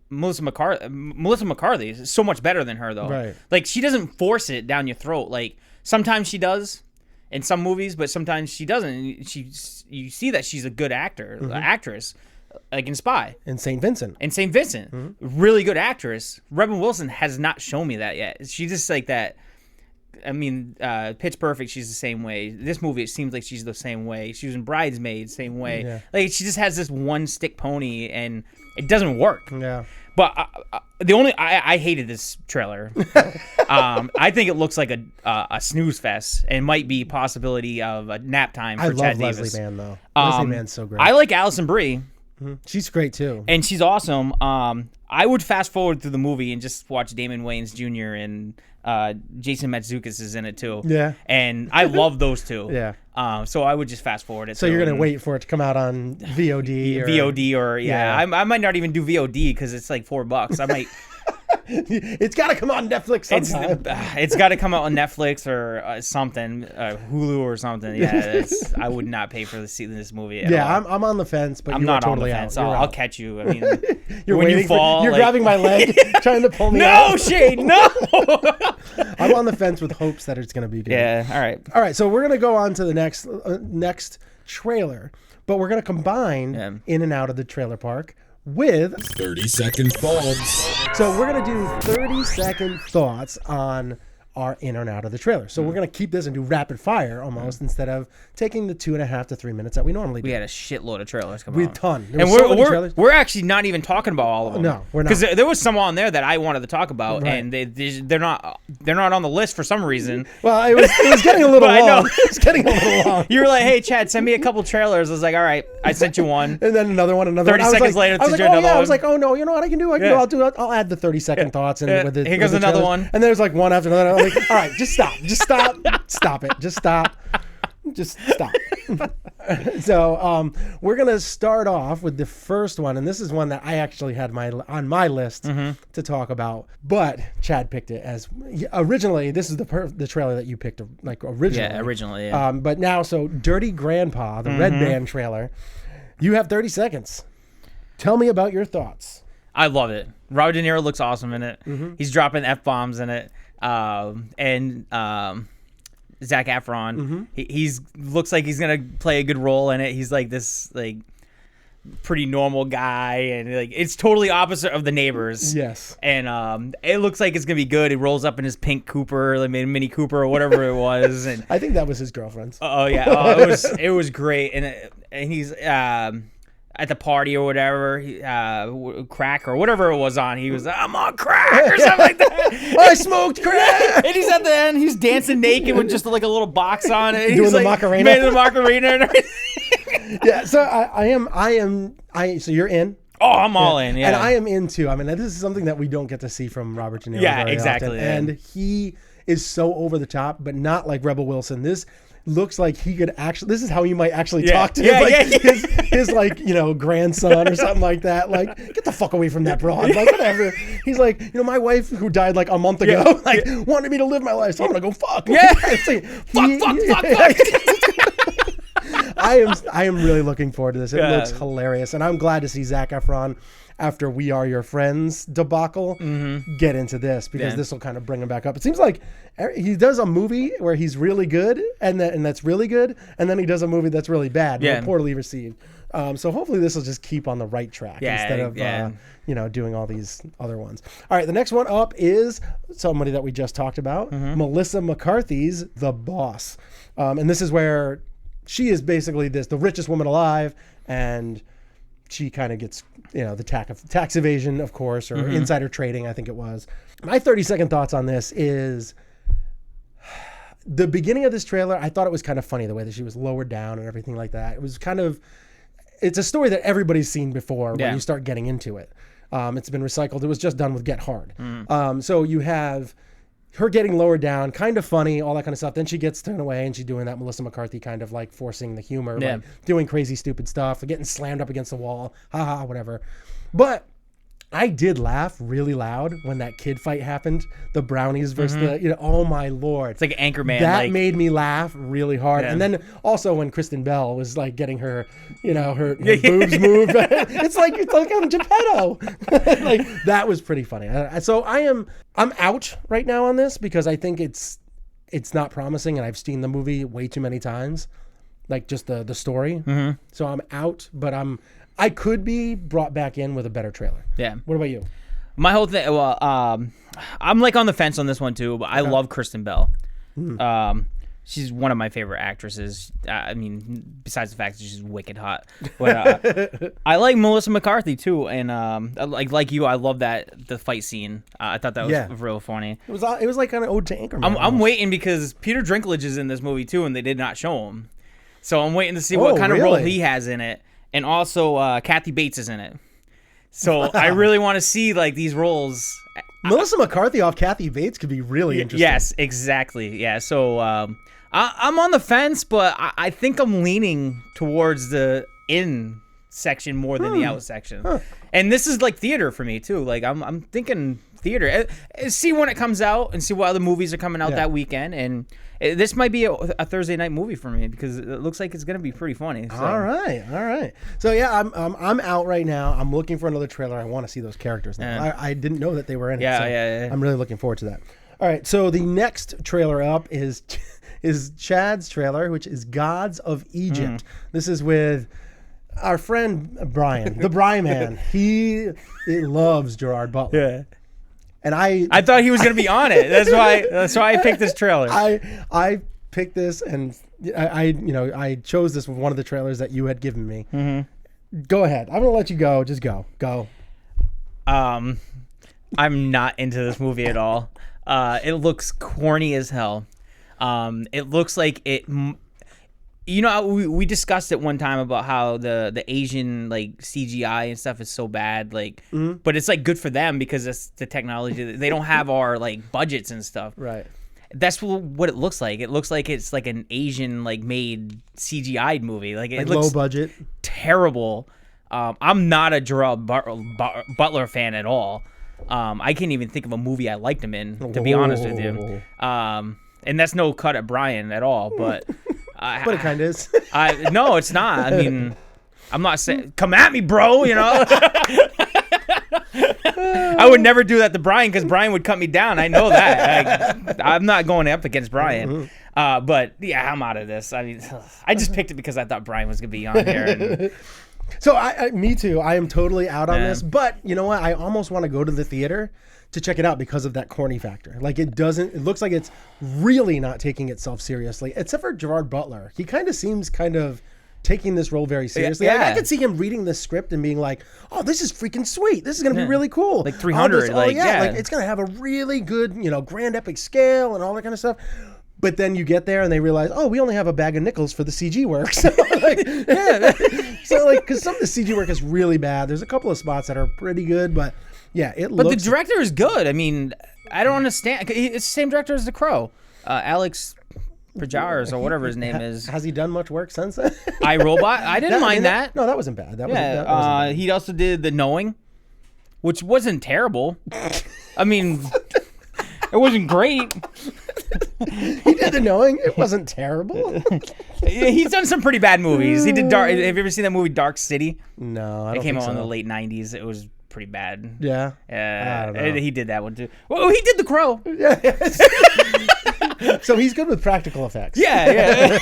Melissa McCarthy is so much better than her, though. Right. Like, she doesn't force it down your throat. Like, sometimes she does in some movies, but sometimes she doesn't. You see that she's a good actress, like in Spy. And St. Vincent. Really good actress. Rebel Wilson has not shown me that yet. She's just like that. I mean, Pitch Perfect, she's the same way. This movie, it seems like she's the same way. She was in Bridesmaids, same way. Yeah. Like, she just has this one stick pony, and it doesn't work. Yeah. But I hated this trailer. I think it looks like a snooze fest, and might be possibility of a nap time for Chad Davis. I love Leslie Mann, though. Leslie Mann's so great. I like Alison Brie. She's great, too. And she's awesome. I would fast forward through the movie and just watch Damon Wayans Jr. and Jason Mantzoukas is in it, too. Yeah. And I love those two. Yeah. So I would just fast forward it. So you're going to wait for it to come out on VOD? VOD or, I might not even do VOD because it's like $4. It's got to come on Netflix sometime. It's got to come out on Netflix or something, Hulu or something. Yeah, I would not pay for this movie at all. I'm on the fence, but I'm you're not totally on the fence. out. I'll catch you. I mean, you're when you fall, you're grabbing my leg, trying to pull me No, out. Shane, no. I'm on the fence with hopes that it's going to be good. Yeah, All right, so we're going to go on to the next trailer, but we're going to combine In and Out of the Trailer Park with 30-second thoughts. So we're going to do 30-second thoughts on our In and Out of the trailer. So we're going to keep this and do rapid fire almost instead of taking the 2.5 to 3 minutes that we normally do. We had a shitload of trailers come out. We had a ton. And we're actually not even talking about all of them. No, we're not. Because there was some on there that I wanted to talk about, and they're not on the list for some reason. Well, it was getting a little long. I know. It was getting a little long. You were like, hey, Chad, send me a couple trailers. I was like, all right, I sent you one. And then another one. 30 seconds later, I was like, another one. I was like, oh no, you know what I can do? I'll add the 30-second thoughts. And with here goes another one. And there's like one after another. I'm like, all right, just stop. Just stop. Stop it. Just stop. Just stop. So we're going to start off with the first one. And this is one that I actually had on my list to talk about. But Chad picked it as originally. This is the trailer that you picked originally. Yeah, originally. Yeah. But now, so Dirty Grandpa, the Red Band trailer. You have 30 seconds. Tell me about your thoughts. I love it. Robert De Niro looks awesome in it. He's dropping F-bombs in it. And Zac Efron, he's looks like he's gonna play a good role in it. He's like this pretty normal guy, and it's totally opposite of The Neighbors. Yes, and it looks like it's gonna be good. He rolls up in his pink Cooper, like Mini Cooper or whatever it was, and I think that was his girlfriend's. It was great, and he's at the party or whatever, crack or whatever it was on. He was, I'm on crack or something like that. I smoked crack. And he's at the end. He's dancing naked with just like a little box on it. Doing the Macarena. Made the Macarena and everything. Yeah. So I am. So you're in. Oh, I'm all in. Yeah. And I am in too. I mean, this is something that we don't get to see from Robert De Niro. Yeah, very exactly. often. Yeah. And he is so over the top, but not like Rebel Wilson. This looks like he could actually. This is how you might actually talk to his grandson or something like that. Like, get the fuck away from that broad. Like, whatever. He's like, my wife who died like a month ago, wanted me to live my life, so I'm gonna go fuck. Yeah. Fuck. I am really looking forward to this. It looks hilarious, and I'm glad to see Zac Efron after We Are Your Friends debacle get into this, because this will kind of bring him back up. It seems like he does a movie where he's really good and that's really good, and then he does a movie that's really bad, poorly received. So hopefully this will just keep on the right track instead of doing all these other ones. All right, the next one up is somebody that we just talked about, Melissa McCarthy's The Boss, and this is where she is basically the richest woman alive, and she kind of gets, the tax evasion, of course, or insider trading, I think it was. My 30-second thoughts on this is the beginning of this trailer. I thought it was kind of funny the way that she was lowered down and everything like that. It was it's a story that everybody's seen before when you start getting into it. It's been recycled. It was just done with Get Hard. So you have her getting lowered down, kind of funny, all that kind of stuff. Then she gets thrown away, and she's doing that Melissa McCarthy kind of like forcing the humor, like doing crazy, stupid stuff, getting slammed up against the wall, whatever. But I did laugh really loud when that kid fight happened, the brownies versus oh my Lord. It's like Anchorman. That made me laugh really hard. Yeah. And then also when Kristen Bell was like getting her, her boobs moved. it's like I'm Geppetto. Like, that was pretty funny. So I'm out right now on this because I think it's not promising, and I've seen the movie way too many times, like just the story. So I'm out, but I could be brought back in with a better trailer. Yeah. What about you? My whole thing, I'm like on the fence on this one too, but I love Kristen Bell. She's one of my favorite actresses. I mean, besides the fact that she's wicked hot. But I like Melissa McCarthy too, and like you, I love the fight scene. I thought that was real funny. It was like an ode to Anchorman. I'm waiting because Peter Dinklage is in this movie too, and they did not show him. So I'm waiting to see what kind of role he has in it. And also, Kathy Bates is in it. So I really want to see like these roles. Melissa McCarthy off Kathy Bates could be really interesting. Yes, exactly. Yeah. So I'm on the fence, but I think I'm leaning towards the in section more than the out section. And this is like theater for me too. Like I'm thinking theater. See when it comes out and see what other movies are coming out that weekend. And this might be a Thursday night movie for me because it looks like it's going to be pretty funny. So. All right. So yeah, I'm out right now. I'm looking for another trailer. I want to see those characters now. Yeah. I didn't know that they were in it. Yeah. I'm really looking forward to that. All right. So the next trailer up is Chad's trailer, which is Gods of Egypt. This is with our friend Brian, the Bry Man. He loves Gerard Butler. Yeah. And I thought he was going to be on it. That's why I picked this trailer. I picked this, and I chose this with one of the trailers that you had given me. Mm-hmm. Go ahead. I'm going to let you go. Just go. I'm not into this movie at all. It looks corny as hell. It looks like it. We discussed it one time about how the Asian like CGI and stuff is so bad, like, but it's like good for them because it's the technology. They don't have our like budgets and stuff. Right. That's what it looks like. It looks like it's like an Asian like made CGI movie. Like it looks low budget, terrible. I'm not a Gerard Butler fan at all. I can't even think of a movie I liked him in, to be honest with you. And that's no cut at Brian at all, but but it kind of is. No, it's not. I mean, I'm not saying come at me, bro. You know, I would never do that to Brian because Brian would cut me down. I know that. I'm not going up against Brian. But yeah, I'm out of this. I mean, I just picked it because I thought Brian was gonna be on here. And, so me too. I am totally out on this. But you know what? I almost want to go to the theater to check it out because of that corny factor. Like it looks like it's really not taking itself seriously, except for Gerard Butler. He kind of seems taking this role very seriously. Yeah. Like, I could see him reading this script and being like, "Oh, this is freaking sweet. This is going to be really cool." Like 300. Like it's going to have a really good, grand epic scale and all that kind of stuff. But then you get there and they realize, oh, we only have a bag of nickels for the CG work. So because some of the CG work is really bad. There's a couple of spots that are pretty good, but yeah, But the director is good. I mean, I don't understand. It's the same director as The Crow, Alex Projares or whatever his name is. Has he done much work since then? iRobot. I didn't mind that. No, that wasn't bad. That wasn't bad. He also did The Knowing, which wasn't terrible. I mean, it wasn't great. He did The Knowing. It wasn't terrible. He's done some pretty bad movies. He did Dark. Have you ever seen that movie Dark City? No, I don't It came think out in so. the late '90s. It was pretty bad. Yeah. Yeah. I don't know. He did that one too. Well, he did The Crow. So he's good with practical effects. Yeah.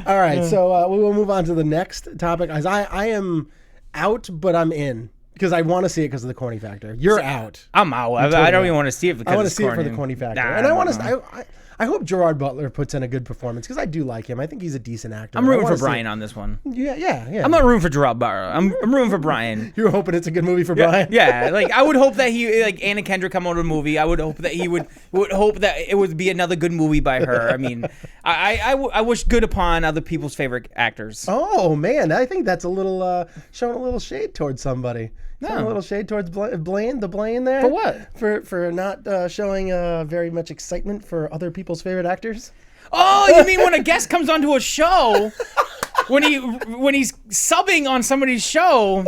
All right, so we will move on to the next topic. As I am out, but I'm in because I want to see it because of the corny factor. You're out. I'm out. I don't even want to see it because I want to it's see it corny. for the corny factor, Nah, and I want to. I hope Gerard Butler puts in a good performance because I do like him. I think he's a decent actor. I'm rooting for Brian on this one. Yeah. I'm not rooting for Gerard Butler. I'm rooting for Brian. You're hoping it's a good movie for Brian. Yeah, like I would hope that he, like Anna Kendrick, come out with a movie. I would hope that he would hope that it would be another good movie by her. I mean, I wish good upon other people's favorite actors. Oh man, I think that's a little showing a little shade towards somebody. Showing a little shade towards Blaine there. For what? For not showing very much excitement for other people's favorite actors. Oh, you mean when a guest comes onto a show, when he's subbing on somebody's show,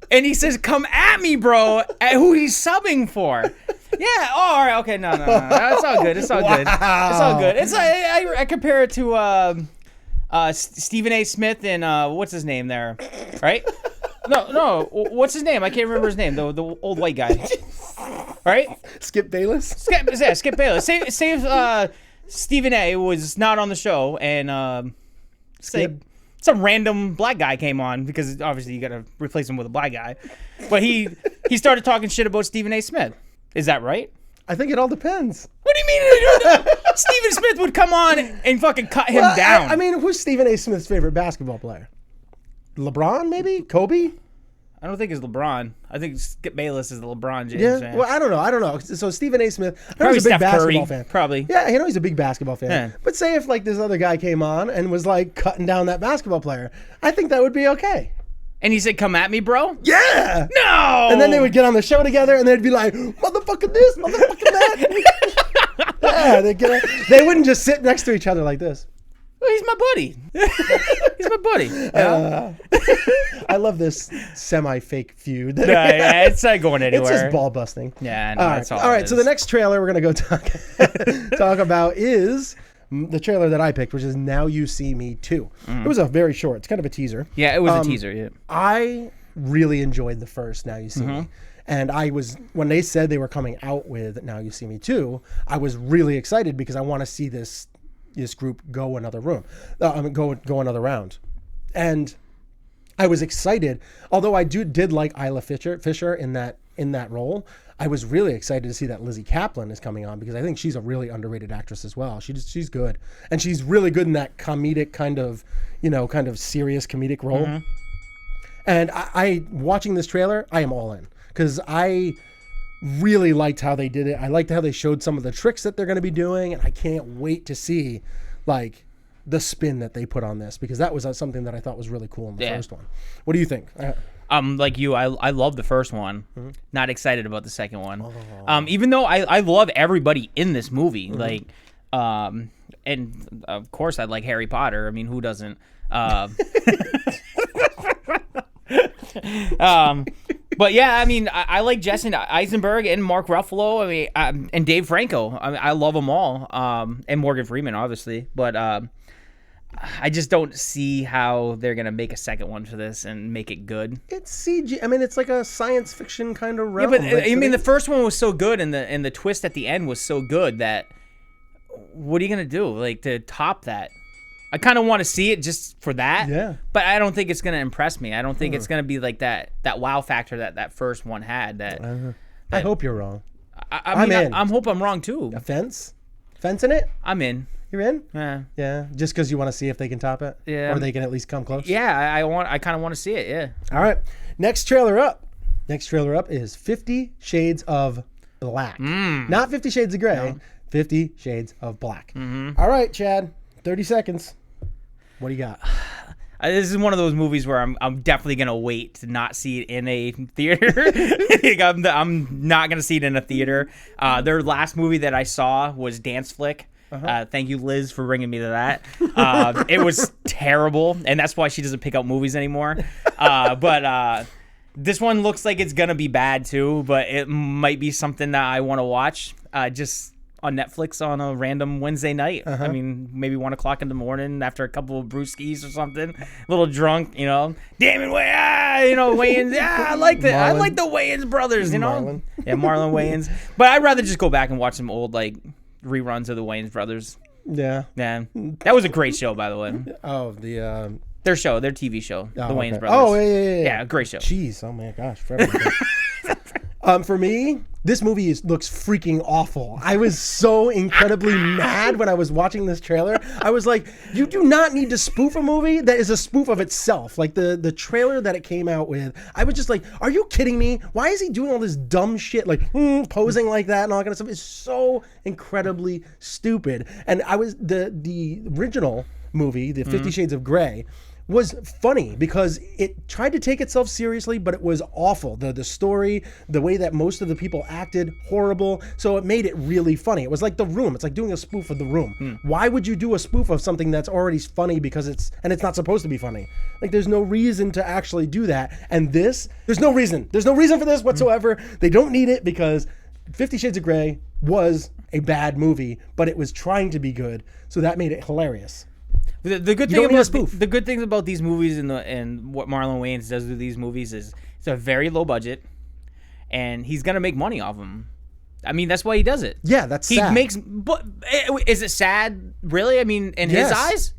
and he says, "Come at me, bro," at who he's subbing for. Yeah. Oh, all right. Okay. No. It's all good. It's all good. It's all good. It's I compare it to Stephen A. Smith and what's his name there, right? No. What's his name? I can't remember his name. The old white guy. Right? Skip Bayless. Skip Bayless. Say Stephen A. was not on the show, and say some random black guy came on because obviously you got to replace him with a black guy, but he started talking shit about Stephen A. Smith. Is that right? I think it all depends. What do you mean? Stephen Smith would come on and fucking cut him down. I mean, who's Stephen A. Smith's favorite basketball player? LeBron, maybe? Kobe? I don't think it's LeBron. I think Skip Bayless is the LeBron James Yeah. fan. Well, I don't know. So Stephen A. Smith, I know Probably he's a big Steph basketball Curry. fan. Probably. Yeah, I know he's a big basketball fan. Yeah. But say if like this other guy came on and was like cutting down that basketball player, I think that would be okay. And he said, "Come at me, bro." Yeah. No. And then they would get on the show together and they'd be like, "Motherfucker this, motherfucker that." Yeah, they wouldn't just sit next to each other like this. Well, he's my buddy. He's my buddy. I love this semi-fake feud. Yeah, it's not going anywhere. It's just ball busting. Yeah, no, that's all. All right, so the next trailer we're gonna go talk about is the trailer that I picked, which is Now You See Me 2. It was a very short. It's kind of a teaser. Yeah, it was a teaser. Yeah. I really enjoyed the first Now You See Me. And when they said they were coming out with Now You See Me 2, I was really excited because I want to see this group go another go another round. And I was excited, although I did like Isla Fisher in that role. I was really excited to see that Lizzie Kaplan is coming on because I think she's a really underrated actress as well. She's good, and she's really good in that comedic kind of serious comedic role. And I watching this trailer, I am all in because I really liked how they did it. I liked how they showed some of the tricks that they're going to be doing, and I can't wait to see like the spin that they put on this because that was something that I thought was really cool in the first one. What do you think? Like you, I love the first one. Not excited about the second one. Even though I love everybody in this movie. Like, and of course I like Harry Potter. I mean, who doesn't? But yeah, I mean, I like Jesse Eisenberg and Mark Ruffalo. I mean, and Dave Franco. I mean, I love them all. And Morgan Freeman, obviously. But I just don't see how they're gonna make a second one for this and make it good. It's CG. I mean, it's like a science fiction kind of realm. Yeah, but I mean, the first one was so good, and the twist at the end was so good that what are you gonna do like to top that? I kind of want to see it just for that. Yeah. But I don't think it's going to impress me. I don't think it's going to be like that wow factor that first one had. I hope you're wrong. I'm in. I hope I'm wrong too. A fence in it? I'm in. You're in? Yeah. Yeah. Just because you want to see if they can top it? Yeah. Or they can at least come close? Yeah. I kind of want to see it. Yeah. All right. Next trailer up is 50 Shades of Black. Not 50 Shades of Grey. No. 50 Shades of Black. All right, Chad. 30 seconds. What do you got? This is one of those movies where I'm definitely gonna wait to not see it in a theater. I'm not gonna see it in a theater. Their last movie that I saw was Dance Flick. Thank you, Liz, for bringing me to that. It was terrible, and that's why she doesn't pick out movies anymore. But this one looks like it's gonna be bad too. But it might be something that I want to watch. Just on Netflix on a random Wednesday night. I mean, maybe 1 o'clock in the morning after a couple of brewskis or something. A little drunk, Damon Wayans. Yeah, I like that. I like the Wayans brothers, Marlon. Yeah, Marlon Wayans. But I'd rather just go back and watch some old like reruns of the Wayans brothers. Yeah. Yeah. That was a great show, by the way. Oh, their TV show, the Wayans brothers. Oh, yeah. Yeah, great show. Jeez, oh my gosh. For me, this movie looks freaking awful. I was so incredibly mad when I was watching this trailer. I was like, you do not need to spoof a movie that is a spoof of itself. Like the trailer that it came out with, I was just like, are you kidding me? Why is he doing all this dumb shit, like posing like that and all that kind of stuff? It's so incredibly stupid. And I was the original movie, the 50 Shades of Grey, was funny because it tried to take itself seriously, but it was awful. The story, the way that most of the people acted, horrible. So it made it really funny. It was like The Room. It's like doing a spoof of The Room. Why would you do a spoof of something that's already funny because it's not supposed to be funny? Like there's no reason to actually do that. And this, there's no reason. There's no reason for this whatsoever. They don't need it because 50 Shades of Grey was a bad movie, but it was trying to be good. So that made it hilarious. The good thing about these movies and what Marlon Wayans does with these movies is it's a very low budget, and he's gonna make money off them. I mean, that's why he does it. Yeah, that's sad. But is it sad? Really? I mean, in his eyes?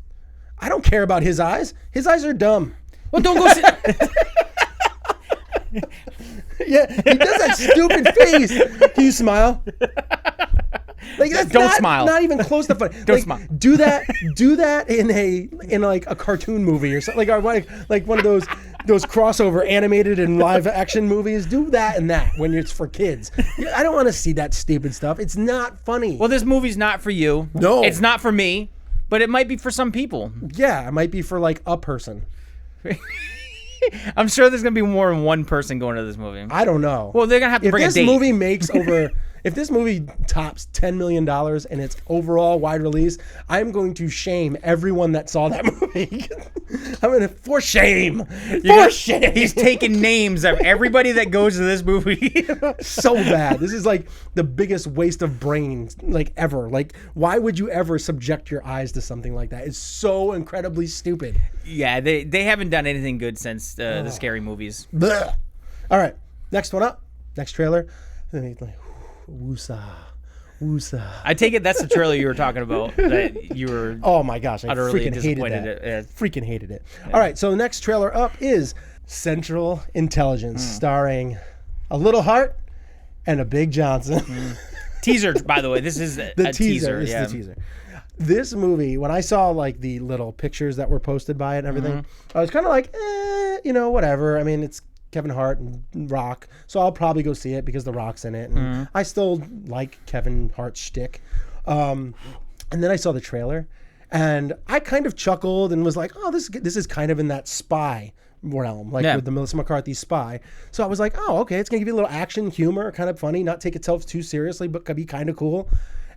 I don't care about his eyes. His eyes are dumb. Well, don't go sit. Yeah, he does that stupid face. Can you smile? Like that's smile. Not even close to funny. Don't smile. Do that in like a cartoon movie or something, like one of those crossover animated and live action movies. Do that and that when it's for kids. I don't want to see that stupid stuff. It's not funny. Well, this movie's not for you. No, it's not for me, but it might be for some people. Yeah, it might be for like a person. I'm sure there's gonna be more than one person going to this movie. I don't know. Well, they're gonna have to bring a date. If this movie makes over. if this movie tops $10 million in its overall wide release, I'm going to shame everyone that saw that movie. I'm going to, for shame. Shame. He's taking names of everybody that goes to this movie. So bad. This is like the biggest waste of brains like ever. Like, why would you ever subject your eyes to something like that? It's so incredibly stupid. Yeah, they haven't done anything good since the scary movies. Blech. All right, next one up. Next trailer. Woosah. Woosah. I take it that's the trailer you were talking about that you were. Oh my gosh, I utterly freaking hated disappointed that. Freaking hated it. Yeah. All right, so the next trailer up is Central Intelligence, starring a little Hart and a Big Johnson. Teaser, by the way. This is a teaser. This is the teaser. This movie, when I saw like the little pictures that were posted by it and everything, I was kind of like, whatever. I mean, it's Kevin Hart and Rock, so I'll probably go see it because The Rock's in it, and I still like Kevin Hart's shtick. And then I saw the trailer, and I kind of chuckled and was like, "Oh, this is kind of in that spy realm, like with the Melissa McCarthy Spy." So I was like, "Oh, okay, it's gonna give you a little action, humor, kind of funny, not take itself too seriously, but could be kind of cool."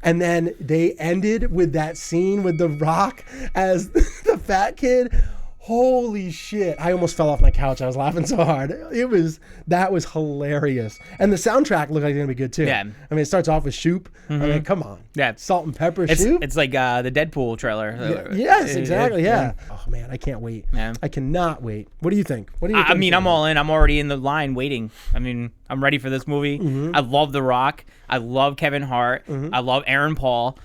And then they ended with that scene with The Rock as the fat kid. Holy shit. I almost fell off my couch. I was laughing so hard. That was hilarious. And the soundtrack looked like it's going to be good too. Yeah. I mean, it starts off with Shoop. I mean, come on. Yeah. Salt and pepper Shoop. It's like the Deadpool trailer. Yes, exactly. Yeah. Oh man, I can't wait. Yeah. I cannot wait. What do you think? I mean, I'm all in. I'm already in the line waiting. I mean, I'm ready for this movie. I love The Rock. I love Kevin Hart. I love Aaron Paul.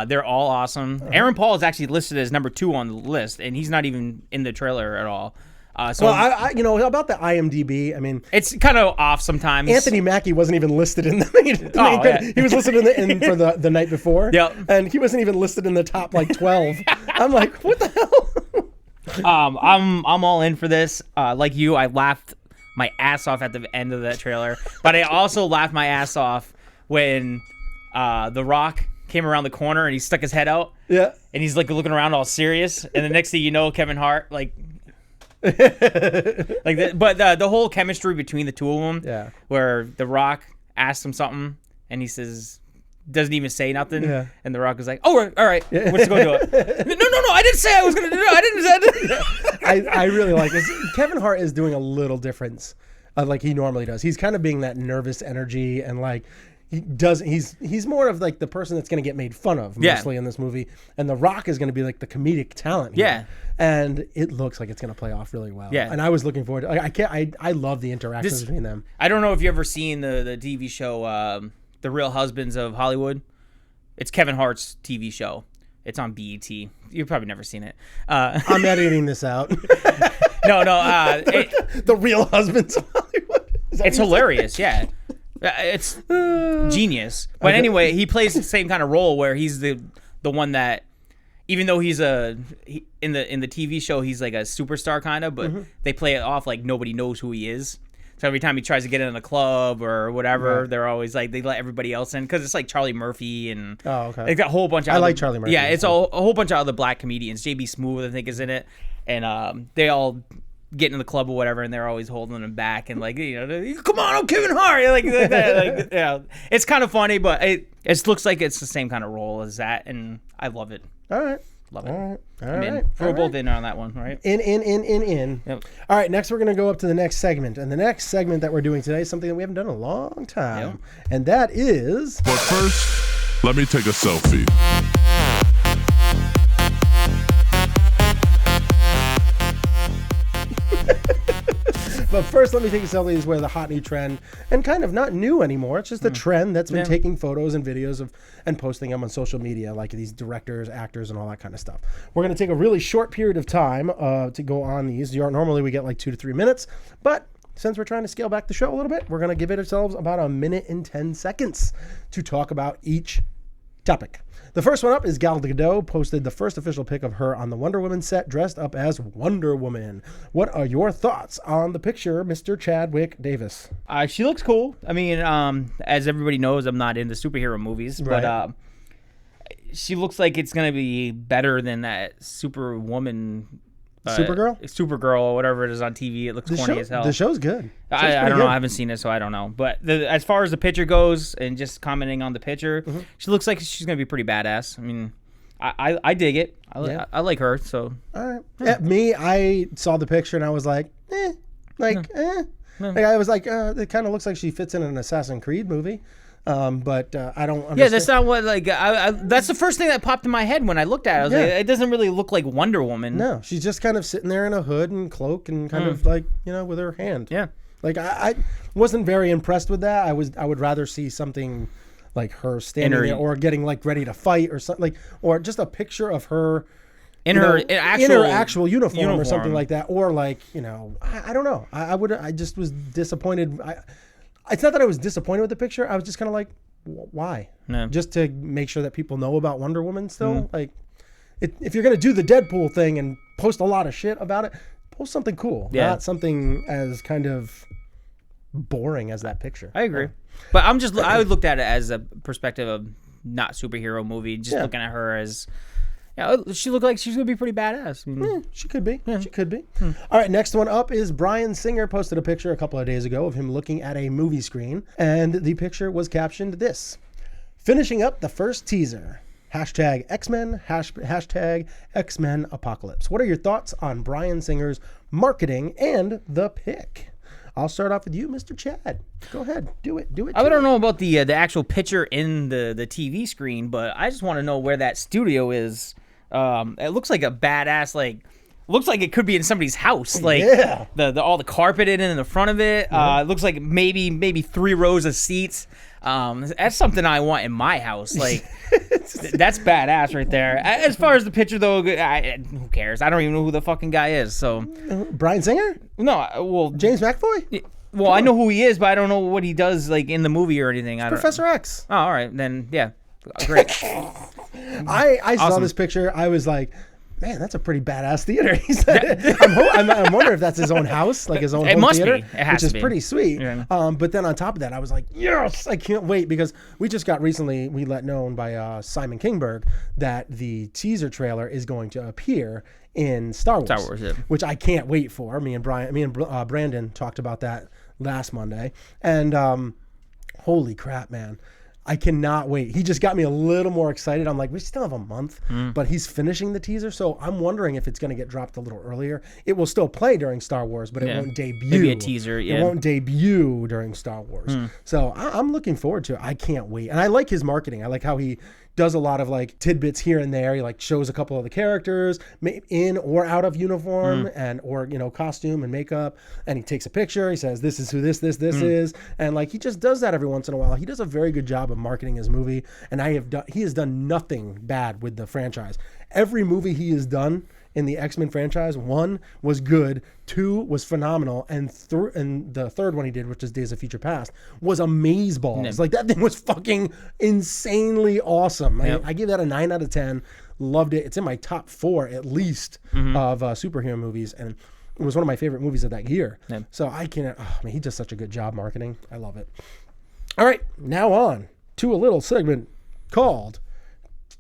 They're all awesome. Aaron Paul is actually listed as number 2 on the list, and he's not even in the trailer at all. About the IMDb, I mean, it's kind of off sometimes. Anthony Mackie wasn't even listed in the main. He was listed in for the night before. Yep. And he wasn't even listed in the top like 12. I'm like, what the hell? I'm all in for this. Like you, I laughed my ass off at the end of that trailer, but I also laughed my ass off when The Rock came around the corner and he stuck his head out. Yeah. And he's like looking around all serious. And the next thing you know, Kevin Hart, like that. But the whole chemistry between the two of them, where The Rock asks him something and he doesn't even say nothing. Yeah. And The Rock is like, all right, let's go do it. No, I didn't say I was going to do it. I really like this. Kevin Hart is doing a little difference like he normally does. He's kind of being that nervous energy and like, he's more of like the person that's going to get made fun of mostly in this movie, and The Rock is going to be like the comedic talent here. Yeah, and it looks like it's going to play off really well. Yeah, and I was looking forward to. I love the interactions between them. I don't know if you ever seen the TV show The Real Husbands of Hollywood. It's Kevin Hart's TV show. It's on BET. You've probably never seen it. I'm editing this out. No. The Real Husbands of Hollywood. It's hilarious. Yeah. It's genius. But anyway, he plays the same kind of role where he's the one that, even though he's in the TV show, he's like a superstar kind of, but they play it off like nobody knows who he is. So every time he tries to get in a club or whatever, they're always like, they let everybody else in because it's like Charlie Murphy and they got a whole bunch of like Charlie Murphy. Yeah, it's a whole bunch of other black comedians. JB Smoove, I think, is in it, and they all get in the club or whatever, and they're always holding him back and like, come on, I'm Kevin Hart, like that. It's kind of funny, but it looks like it's the same kind of role as that, and I love it. All right. Love it. All right. We're both in on that one, right? In. Yep. All right, next we're going to go up to the next segment. And the next segment that we're doing today is something that we haven't done in a long time. Yep. And that is... But first, let me take a selfie. But first, let me take a selfie is where the hot new trend, and kind of not new anymore. It's just a trend that's been taking photos and videos of and posting them on social media, like these directors, actors, and all that kind of stuff. We're going to take a really short period of time to go on these. Normally, we get like 2 to 3 minutes, but since we're trying to scale back the show a little bit, we're going to give it ourselves about 1 minute and 10 seconds to talk about each topic. The first one up is Gal Gadot posted the first official pic of her on the Wonder Woman set dressed up as Wonder Woman. What are your thoughts on the picture, Mr. Chadwick Davis? She looks cool. I mean, as everybody knows, I'm not into superhero movies, but she looks like it's going to be better than that Superwoman Supergirl, or whatever it is on TV. It looks corny as hell. The show's good. I don't know. I haven't seen it, so I don't know. But as far as the picture goes, and just commenting on the picture, she looks like she's gonna be pretty badass. I mean, I dig it. I like her. So all right. Yeah, I saw the picture and I was like, Like I was like, it kind of looks like she fits in an Assassin's Creed movie. But I don't understand. Yeah, that's not what, like, that's the first thing that popped in my head when I looked at it. I was like, it doesn't really look like Wonder Woman. No, she's just kind of sitting there in a hood and cloak and kind of like, with her hand. Yeah. Like, I wasn't very impressed with that. I would rather see something like her standing there or getting like ready to fight or something, like, or just a picture of her in her actual uniform or something like that. Or like, I don't know. I just was disappointed. It's not that I was disappointed with the picture. I was just kind of like, why? No. Just to make sure that people know about Wonder Woman still? Like, if you're going to do the Deadpool thing and post a lot of shit about it, post something cool. Yeah. Not something as kind of boring as that picture. I agree. But I looked at it as a perspective of not superhero movie, just looking at her as... Yeah, she looked like she's going to be pretty badass. She could be. Yeah. She could be. All right, next one up is Bryan Singer posted a picture a couple of days ago of him looking at a movie screen, and the picture was captioned this: finishing up the first teaser. Hashtag X-Men, hashtag X-Men Apocalypse. What are your thoughts on Bryan Singer's marketing and the pick? I'll start off with you, Mr. Chad. Go ahead. Do it. I don't know about the actual picture in the TV screen, but I just want to know where that studio is. It looks like a badass, like, looks like it could be in somebody's house. Like, all the carpet in the front of it. It looks like maybe 3 rows of seats. That's something I want in my house. Like, that's badass right there. As far as the picture, though, who cares? I don't even know who the fucking guy is. So, Bryan Singer? No, well, James McAvoy? Well, I know who he is, but I don't know what he does, like, in the movie or anything. Professor X. Oh, all right, then yeah, great. I saw this picture. I was like, man, that's a pretty badass theater. He said, I'm wondering if that's his own house, like his own home theater, which is pretty sweet. Yeah. But then on top of that, I was like, yes, I can't wait, because we just got we let known by Simon Kingberg that the teaser trailer is going to appear in Star Wars, which I can't wait for. Me and Brandon talked about that last Monday, and holy crap, man. I cannot wait. He just got me a little more excited. I'm like, we still have a month, but he's finishing the teaser, so I'm wondering if it's going to get dropped a little earlier. It will still play during Star Wars, but it won't debut. Maybe a teaser, It won't debut during Star Wars. So I'm looking forward to it. I can't wait. And I like his marketing. I like how he does a lot of like tidbits here and there. He like shows a couple of the characters in or out of uniform and or costume and makeup, and he takes a picture. He says, "This is who this is," and like he just does that every once in a while. He does a very good job of marketing his movie, and he has done nothing bad with the franchise. Every movie he has done in the X-Men franchise, 1 was good, 2 was phenomenal, and the third one he did, which is Days of Future Past, was amazeballs. Like, that thing was fucking insanely awesome. I gave that a 9 out of 10. Loved it. It's in my top 4 at least of superhero movies, and it was one of my favorite movies of that year. So I can't. He does such a good job marketing. I love it. All right, now on to a little segment called,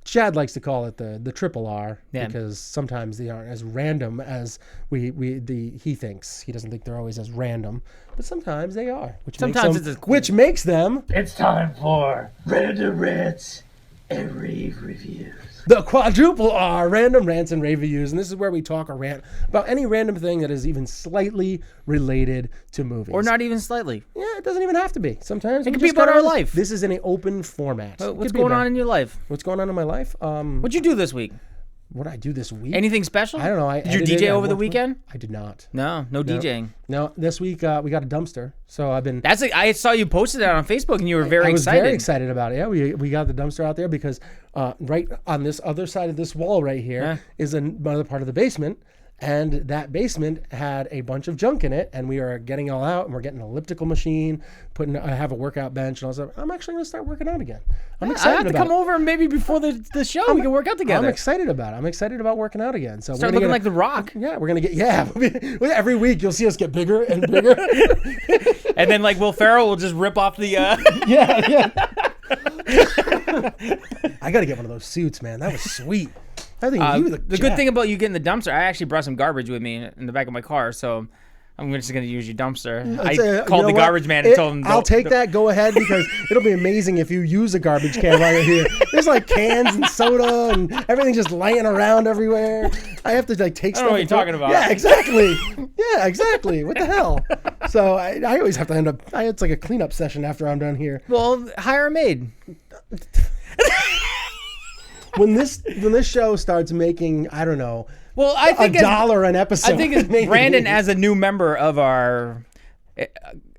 Chad likes to call it the triple R, because sometimes they aren't as random as he thinks. He doesn't think they're always as random, but sometimes they are. Which makes them. It's time for Random Rants and Rave Reviews. The quadruple R, random rants and rave reviews, and this is where we talk or rant about any random thing that is even slightly related to movies. Or not even slightly. Yeah, it doesn't even have to be. Sometimes it could be about our life. This is an open format. What's going on in your life? What's going on in my life? What'd you do this week? What did I do this week? Anything special? I don't know. Did you DJ over the weekend? I did not. No DJing. No, this week we got a dumpster, so I've been. I saw you posted that on Facebook, and you were very excited. I was very excited about it. Yeah, we got the dumpster out there because right on this other side of this wall right here is another part of the basement. And that basement had a bunch of junk in it, and we are getting it all out, and we're getting an elliptical machine, I have a workout bench and all that. I'm actually going to start working out again. I'm excited about it. I have to come over, and maybe before the show we can work out together. I'm excited about it. I'm excited about working out again. So start looking like The Rock. Yeah, we're going to get, every week you'll see us get bigger and bigger. And then like Will Ferrell will just rip off the... Yeah. I got to get one of those suits, man. That was sweet. I think you look the good thing about you getting the dumpster, I actually brought some garbage with me in the back of my car, so I'm just going to use your dumpster. I called the garbage man and told him. I'll take that. Go ahead, because it'll be amazing if you use a garbage can while you're here. There's like cans and soda and everything just laying around everywhere. I have to like take stuff. I don't know what you're talking about. Yeah, exactly. Yeah, exactly. What the hell? So I always have to end up. It's like a cleanup session after I'm done here. Well, hire a maid. When this show starts making, I don't know. Well, I think $1 an episode. I think it's Brandon as a new member of our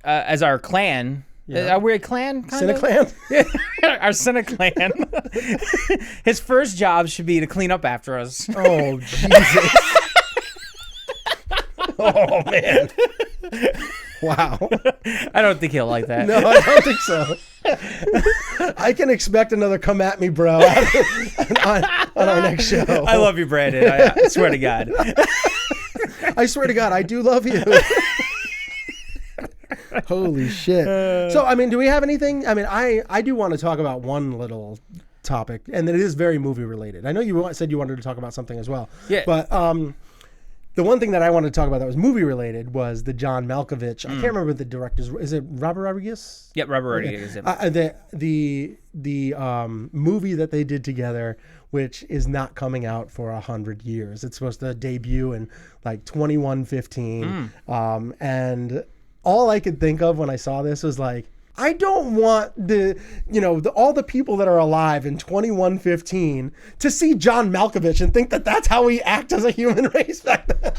as our clan. Yeah. Are we a clan? CineClan? Yeah, our CineClan. His first job should be to clean up after us. Oh, Jesus. Oh, man. Wow. I don't think he'll like that. No, I don't think so. I can expect another come at me, bro, on our next show. I love you, Brandon. I swear to God. I swear to God, I do love you. Holy shit. So, I mean, do we have anything? I mean, I do want to talk about one little topic, and it is very movie related. I know you said you wanted to talk about something as well. Yeah. But the one thing that I wanted to talk about that was movie related was the John Malkovich. I can't remember the director's. Is it Robert Rodriguez? Yep, Robert Rodriguez. The movie that they did together, which is not coming out for 100 years. It's supposed to debut in like 2115. And all I could think of when I saw this was like, I don't want all the people that are alive in 2115 to see John Malkovich and think that that's how we act as a human race back then.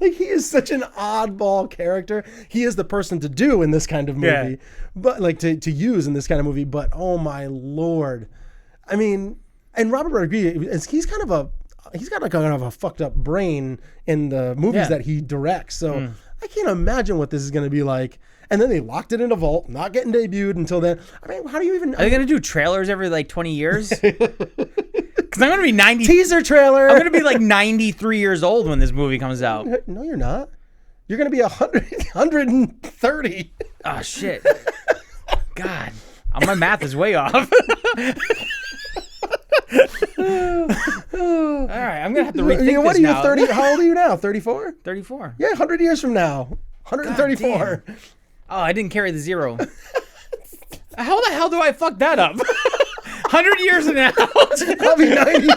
Like, he is such an oddball character. He is the person to do in this kind of movie, but like to use in this kind of movie. But oh my Lord, I mean, and Robert Rodriguez, he's got kind of a fucked up brain in the movies that he directs. So I can't imagine what this is going to be like. And then they locked it in a vault, not getting debuted until then. I mean, how do you even... Are they going to do trailers every like 20 years? Because I'm going to be 90... Teaser trailer! I'm going to be like 93 years old when this movie comes out. No, you're not. You're going to be 130. Oh, shit. God. My math is way off. All right, I'm going to have to rethink this what are you, now. 30? How old are you now? 34? 34. Yeah, 100 years from now. 134. Oh, I didn't carry the zero. How the hell do I fuck that up? 100 years from now. I'll be 93.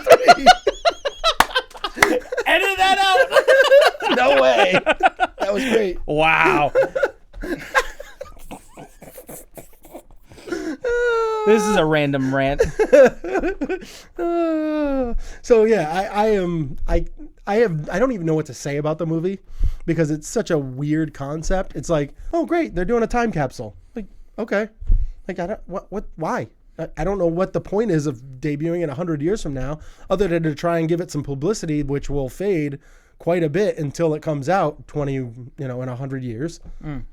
Edit that out. No way. That was great. Wow. This is a random rant. So yeah, I don't even know what to say about the movie because it's such a weird concept. It's like, oh great, they're doing a time capsule. Like, okay, like why? I don't know what the point is of debuting it 100 years from now, other than to try and give it some publicity, which will fade quite a bit until it comes out in 100 years. Do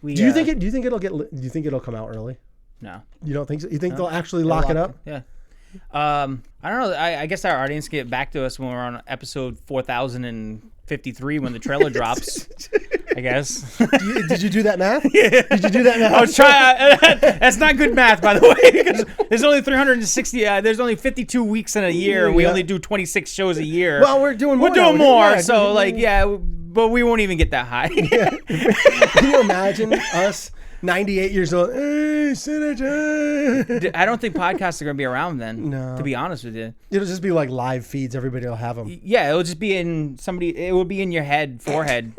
you think it'll come out early? No. You don't think so? You think they'll actually lock it up? Yeah. I don't know. I guess our audience can get back to us when we're on episode 4053 when the trailer drops. I guess. Did you do that math? Yeah. Did you do that math? I was trying. That's not good math, by the way, because there's only 360. There's only 52 weeks in a year. And we only do 26 shows a year. Well, we're doing more. We're doing more. So but we won't even get that high. Yeah. Can you imagine us? 98 years old. Hey, Senator. I don't think podcasts are going to be around then. No. To be honest with you. It'll just be like live feeds. Everybody will have them. Yeah, it'll just be it will be in your forehead.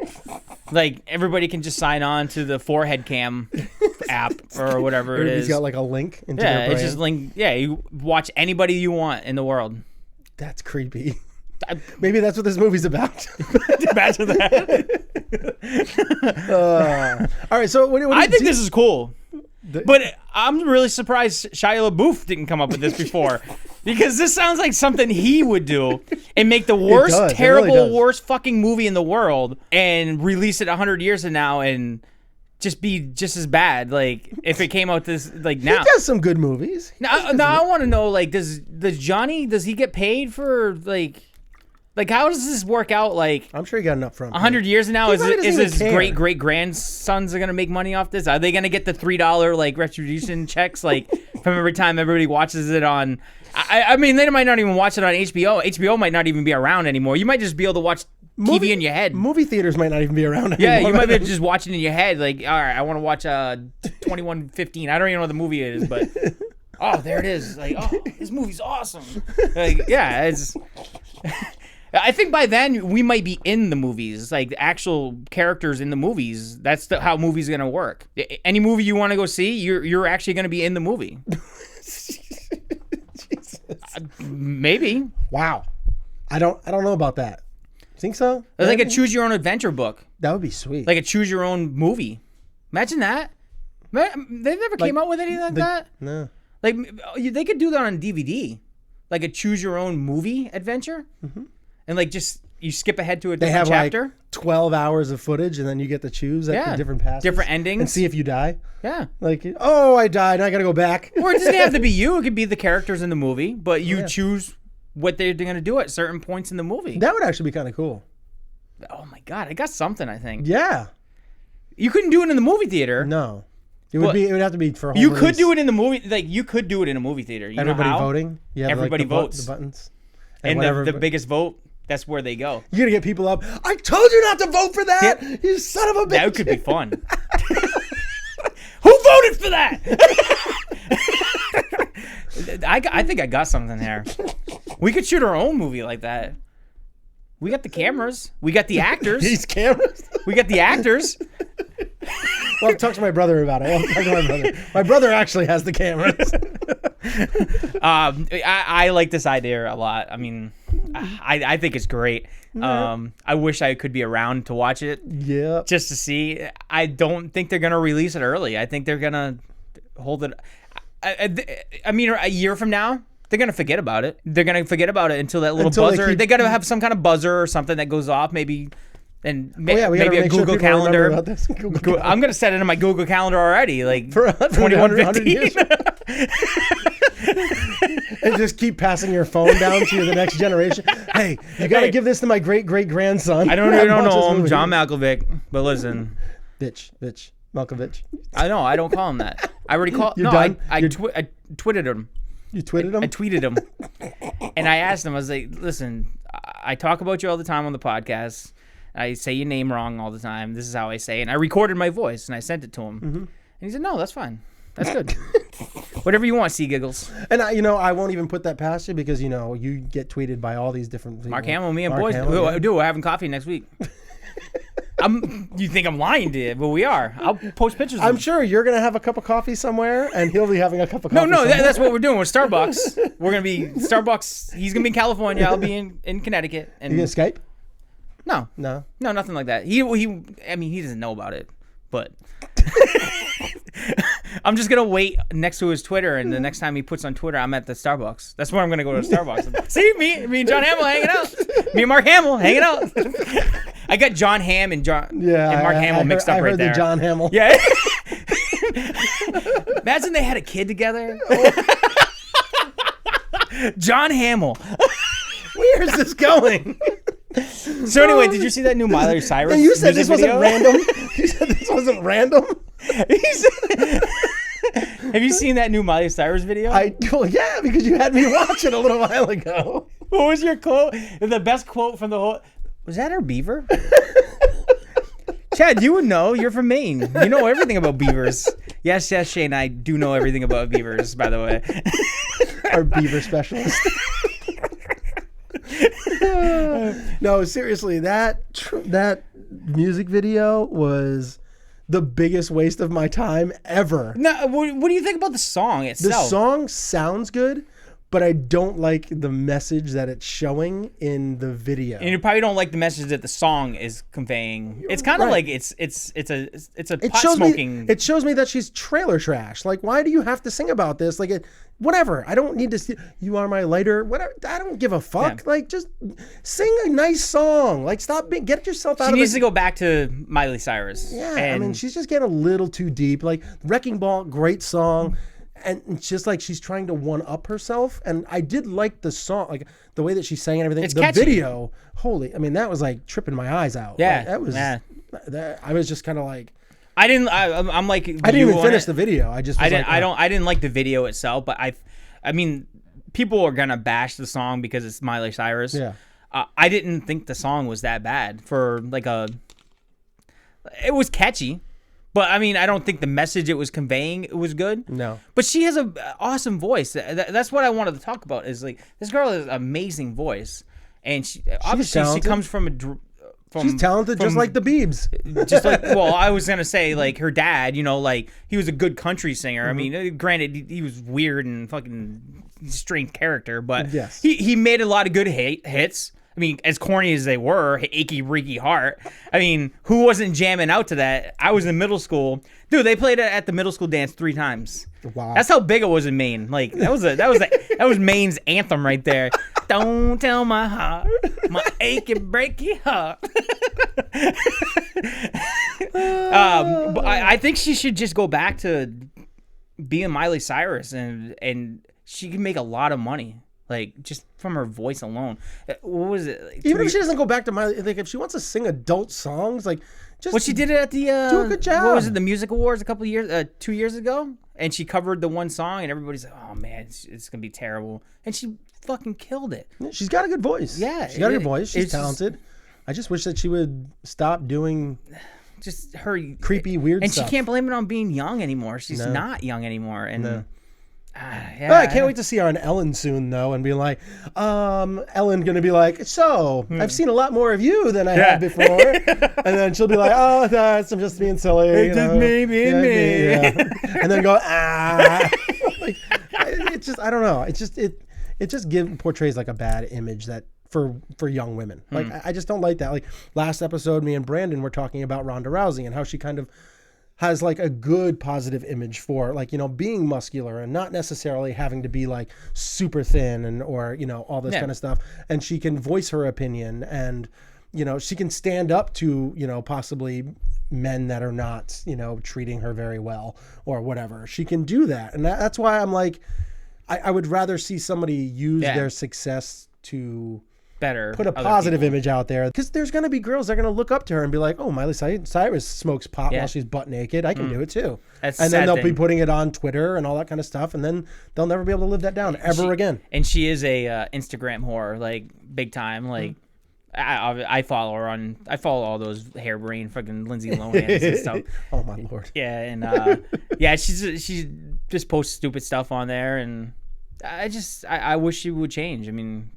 Like, everybody can just sign on to the forehead cam app or whatever it is. Everybody's got like a link into their brain. It's just link. Yeah, you watch anybody you want in the world. That's creepy. Maybe that's what this movie's about. Imagine that. All right, so what I think this is cool. But I'm really surprised Shia LaBeouf didn't come up with this before. Because this sounds like something he would do and make the worst, worst fucking movie in the world and release it 100 years from now and just be just as bad. Like, if it came out this, like, now. He does some good movies. Now I want to know, like, does Johnny, does he get paid for, like... Like, how does this work out? Like, I'm sure he got an upfront. 100 years from now, He is probably doesn't his even care. great grandsons are gonna make money off this? Are they gonna get the $3 like retribution checks like from every time everybody watches it on? I mean, they might not even watch it on HBO. HBO might not even be around anymore. You might just be able to watch TV in your head. Movie theaters might not even be around Yeah, anymore. you might be just watching in your head. Like, all right, I want to watch 2115. I don't even know what the movie is, but oh, there it is. Like, oh, this movie's awesome. Like, yeah, it's. I think by then we might be in the movies, like the actual characters in the movies. That's how movies are gonna work. Any movie you want to go see, you're actually gonna be in the movie. Maybe. Wow. I don't know about that. Think so? It's like a choose your own adventure book. That would be sweet. Like a choose your own movie. Imagine that. They never came out with anything like that. No. Like they could do that on DVD, like a choose your own movie adventure, and like just you skip ahead to a different chapter. Like 12 hours of footage, and then you get to choose at the different passes, different endings, and see if you die. Yeah. Like, oh, I died. Now I gotta go back. Or it doesn't have to be you. It could be the characters in the movie, but you choose what they're going to do at certain points in the movie. That would actually be kind of cool. Oh my god, I got something. I think. Yeah. You couldn't do it in the movie theater. No. It would be. It would have to be for. You could do it in the movie. Like you could do it in a movie theater. You Everybody know how? voting. You have Everybody like votes. The buttons. And the biggest vote. That's where they go. You're gonna get people up. I told you not to vote for that. Yeah. You son of a bitch. That could be fun. Who voted for that? I think I got something there. We could shoot our own movie like that. We got the cameras. We got the actors. These cameras. We got the actors. Well, I'll talk to my brother about it. I'll talk to my brother. My brother actually has the cameras. I like this idea a lot. I mean, I think it's great. I wish I could be around to watch it. Yeah. Just to see. I don't think they're gonna release it early. I think they're gonna hold it. I mean, a year from now, they're gonna forget about it. They're gonna forget about it until that little buzzer. They gotta have some kind of buzzer or something that goes off. Maybe. And maybe a Google Calendar. I'm gonna set it in my Google Calendar already, like for 2115. And just keep passing your phone down to the next generation. Hey, you gotta give this to my great grandson. I don't know him, John Malkovich, but listen, bitch, Malkovich. I know I don't call him that. I already called. No, done? I tweeted him. You tweeted him? I tweeted him, and I asked him. I was like, listen, I talk about you all the time on the podcast. I say your name wrong all the time. This is how I say it. And I recorded my voice, and I sent it to him. And he said, no, that's fine. That's good. Whatever you want, Sea Giggles. And I won't even put that past you because, you get tweeted by all these different people. Mark Hamill, me and boys. Dude, we're having coffee next week. You think I'm lying to you, but we are. I'll post pictures. I'm sure you're going to have a cup of coffee somewhere, and he'll be having a cup of coffee. No, that's what we're doing. We're Starbucks. We're going to be Starbucks. He's going to be in California. I'll be in Connecticut. And you going to Skype? No, nothing like that. He doesn't know about it, but I'm just gonna wait next to his Twitter, and the next time he puts on Twitter, I'm at the Starbucks. That's where I'm gonna go to Starbucks. See me and John Hamill hanging out. Me and Mark Hamill hanging out. I got John Hamm and Mark Hamill mixed up right there. I heard the John Hamill. Yeah. Imagine they had a kid together. John Hamill. Where is this going? So anyway, did you see that new Miley Cyrus? And you said this wasn't video? random. You said this wasn't random. Have you seen that new Miley Cyrus video? Well, yeah, because you had me watch it a little while ago. What was your quote? The best quote from the whole. Was that our beaver? Chad, you would know. You're from Maine. You know everything about beavers. Yes, Shane, I do know everything about beavers, by the way. Our beaver specialist. No, seriously, that music video was the biggest waste of my time ever. No, what do you think about the song itself? The song sounds good, but I don't like the message that it's showing in the video. And you probably don't like the message that the song is conveying. It's kind of like it's a pot smoking. It shows me that she's trailer trash. Like, why do you have to sing about this? Like, whatever. I don't need to see. You are my lighter. Whatever. I don't give a fuck. Yeah. Like, just sing a nice song. Like, get yourself out of it. She needs to go back to Miley Cyrus. Yeah, I mean, she's just getting a little too deep. Like, Wrecking Ball, great song. and it's just like she's trying to one up herself. And I did like the song, like the way that she sang and everything. It's the catchy. video, that was like tripping my eyes out. Yeah, like, that was. yeah. I was just kind of like. I'm like. I didn't even finish the video. I just. Was I didn't like the video itself, but I mean, people are gonna bash the song because it's Miley Cyrus. Yeah. I didn't think the song was that bad for like it was catchy, but I mean, I don't think the message it was conveying was good. No. But she has an awesome voice. That's what I wanted to talk about. Is like this girl has an amazing voice, and she obviously she comes from she's talented, just like the Biebs. Just like, well, I was gonna say like her dad. Like he was a good country singer. I mean, granted, he was weird and fucking strange character, but yes. he made a lot of good hits. I mean, as corny as they were, Achy Breaky Heart. I mean, who wasn't jamming out to that? I was in middle school. Dude, they played it at the middle school dance 3 times. Wow. That's how big it was in Maine. Like that was Maine's anthem right there. Don't tell my heart, my achy breaky heart. But I think she should just go back to being Miley Cyrus, and she can make a lot of money. Like, just from her voice alone. What was it? Like, even if she doesn't go back to Miley, like, if she wants to sing adult songs, like, just... Well, she did it at the... do a good job. What was it, the Music Awards 2 years ago? And she covered the one song, and everybody's like, oh, man, it's going to be terrible. And she fucking killed it. She's got a good voice. Yeah. She's got a good voice. She's talented. I just wish that she would stop doing... Just her... creepy, weird and stuff. she can't blame it on being young anymore. She's not young anymore. And... No. Yeah, I can't wait to see her on Ellen soon, though, and be like, Ellen gonna be like, so I've seen a lot more of you than I had before, and then she'll be like, oh, I'm just being silly, it's just me being me, and then go like, it's just I don't know, it just portrays like a bad image that for young women. Like I just don't like that. Like last episode, me and Brandon were talking about Ronda Rousey and how she kind of has like a good positive image for like, being muscular and not necessarily having to be like super thin and or, all this kind of stuff. And she can voice her opinion and, she can stand up to, possibly men that are not, treating her very well or whatever. She can do that. And that's why I'm like, I would rather see somebody use their success to put a positive image out there, because there's going to be girls that are going to look up to her and be like, oh, Miley Cyrus smokes pot while she's butt naked. I can do it too. And then they'll be putting it on Twitter and all that kind of stuff, and then they'll never be able to live that down ever again. And she is a Instagram whore, like big time. Like I follow her on. I follow all those harebrained fucking Lindsay Lohan and stuff. Oh my lord. Yeah, and she just posts stupid stuff on there, and I wish she would change. I mean.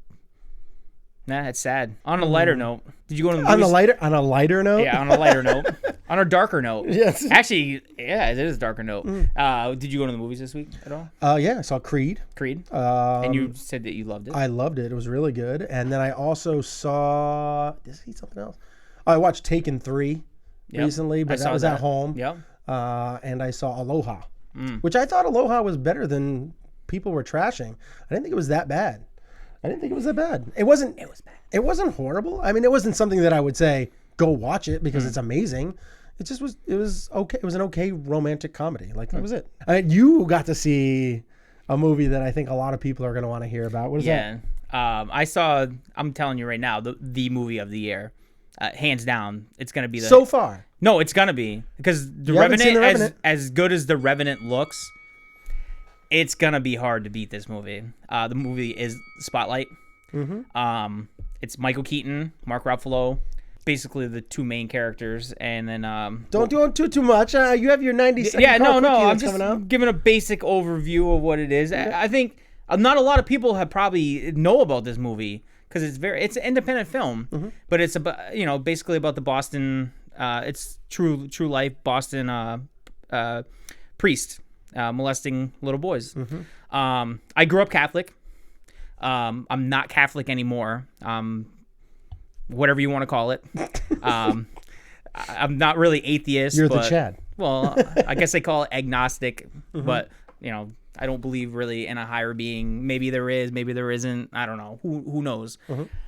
Nah, it's sad. On a lighter note, did you go to the movies? On a lighter note? Yeah, on a lighter note. On a darker note. Yes. Actually, yeah, it is a darker note. Did you go to the movies this week at all? Yeah, I saw Creed. And you said that you loved it. I loved it. It was really good. And then I also saw... Did I see something else? I watched Taken 3 recently, but that was at home. Yep. And I saw Aloha, which I thought Aloha was better than people were trashing. I didn't think it was that bad. It wasn't. It was bad. It wasn't horrible. I mean, it wasn't something that I would say go watch it because it's amazing. It just was. It was okay. It was an okay romantic comedy. Like that was it. I mean, you got to see a movie that I think a lot of people are going to want to hear about. What is that? I saw. I'm telling you right now, the movie of the year, hands down. It's going to be so far. No, it's going to be because the Revenant, as good as the Revenant looks. It's gonna be hard to beat this movie. The movie is Spotlight. It's Michael Keaton, Mark Ruffalo, basically the two main characters, and then don't do too much. You have your 90 second. Yeah, no. I'm just giving a basic overview of what it is. Yeah. I think not a lot of people have probably know about this movie because it's an independent film, but it's about basically about the Boston. It's true life Boston priest. Molesting little boys. I grew up Catholic. I'm not Catholic anymore. Whatever you want to call it. I'm not really atheist. You're the Chad. Well, I guess they call it agnostic, but I don't believe really in a higher being. Maybe there is, maybe there isn't. I don't know. Who knows?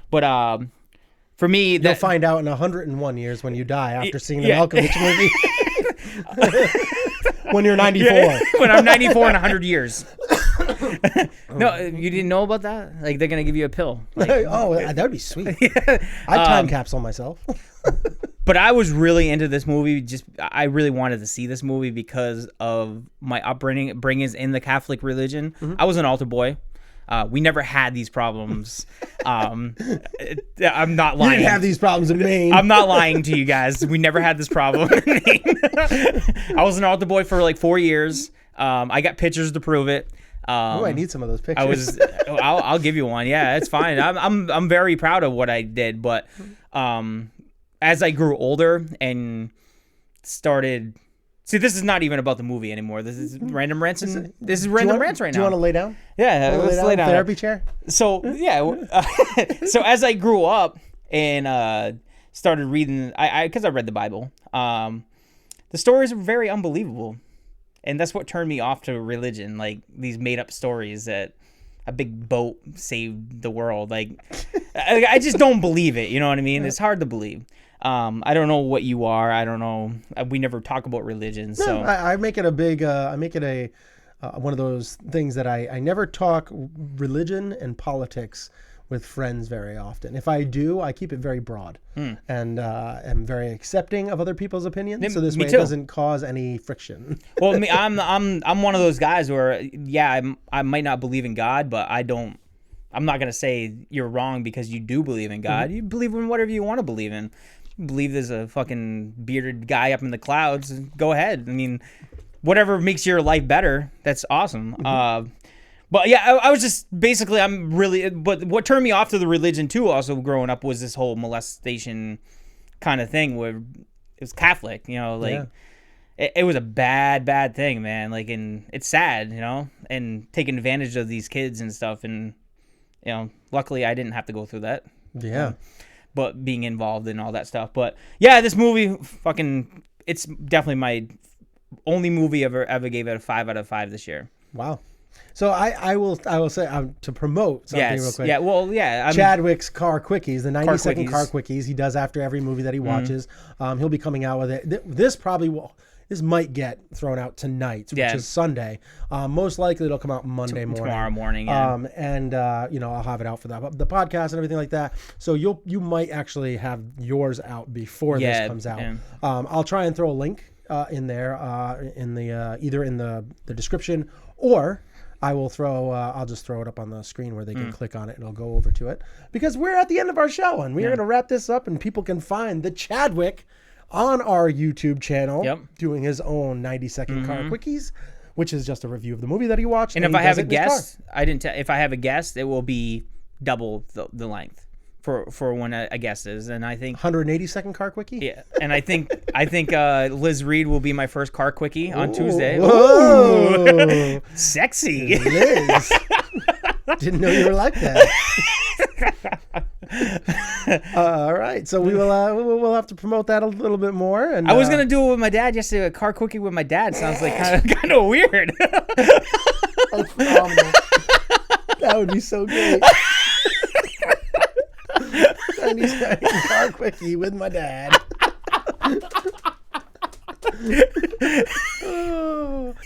But for me, you'll find out in 101 years when you die after seeing the Malkovich movie. when you're 94. When I'm 94 in 100 years. No, you didn't know about that? Like, they're going to give you a pill. Like, that would be sweet. I'd time capsule myself. But I was really into this movie. I really wanted to see this movie because of my upbringings in the Catholic religion. Mm-hmm. I was an altar boy. We never had these problems. I'm not lying. We didn't have these problems in Maine. I'm not lying to you guys. We never had this problem in Maine. I was an altar boy for like 4 years. I got pictures to prove it. I need some of those pictures. I'll give you one. Yeah, it's fine. I'm very proud of what I did. But as I grew older and started. See, this is not even about the movie anymore. This is random rants. This is random rants right now. Do you want to lay down? Yeah, let's lay down. Therapy chair. So yeah, so as I grew up and started reading, because I read the Bible, the stories are very unbelievable, and that's what turned me off to religion. Like these made up stories that a big boat saved the world. Like I just don't believe it. You know what I mean? It's hard to believe. I don't know what you are. I don't know. We never talk about religion. So I make it a big. I make it a one of those things that I never talk religion and politics with friends very often. If I do, I keep it very broad and am very accepting of other people's opinions. So this way it doesn't cause any friction. Well, I'm one of those guys where I might not believe in God, but I'm not gonna say you're wrong because you do believe in God. Mm-hmm. You believe in whatever you want to believe in. Believe there's a fucking bearded guy up in the clouds, go ahead. I mean, whatever makes your life better, that's awesome. Mm-hmm. But yeah, I was just basically, but what turned me off to the religion too, also growing up, was this whole molestation kind of thing where it was Catholic, it was a bad thing, man. Like, and it's sad, and taking advantage of these kids and stuff. And, luckily I didn't have to go through that. Yeah. But being involved in all that stuff. But yeah, this movie it's definitely my only movie ever gave it a 5 out of 5 this year. Wow. So I will say to promote something real quick. Yeah, well, yeah. Chadwick's Car Quickies, the 90-second Car Quickies he does after every movie that he watches. He'll be coming out with it. This might get thrown out tonight, which is Sunday. Most likely it'll come out Monday morning. Tomorrow morning, yeah. I'll have it out for the podcast and everything like that. So you might actually have yours out before this comes out. Yeah. I'll try and throw a link in there either in the description, or I will I'll just throw it up on the screen where they can click on it and I'll go over to it, because we're at the end of our show and we're going to wrap this up and people can find the Chadwick on our YouTube channel doing his own 90-second Car Quickies, which is just a review of the movie that he watched. And if I have a guest, if I have a guest, it will be double the length for when a guest is. And I think 180-second Car Quickie. Yeah, and I think Liz Reed will be my first Car Quickie on Tuesday. Whoa. Sexy, Liz. Didn't know you were like that. All right, so we'll have to promote that a little bit more. And I was gonna do it with my dad yesterday. A Car Quickie with my dad sounds like kind of weird. That's phenomenal. That would be so great. Car Quickie with my dad.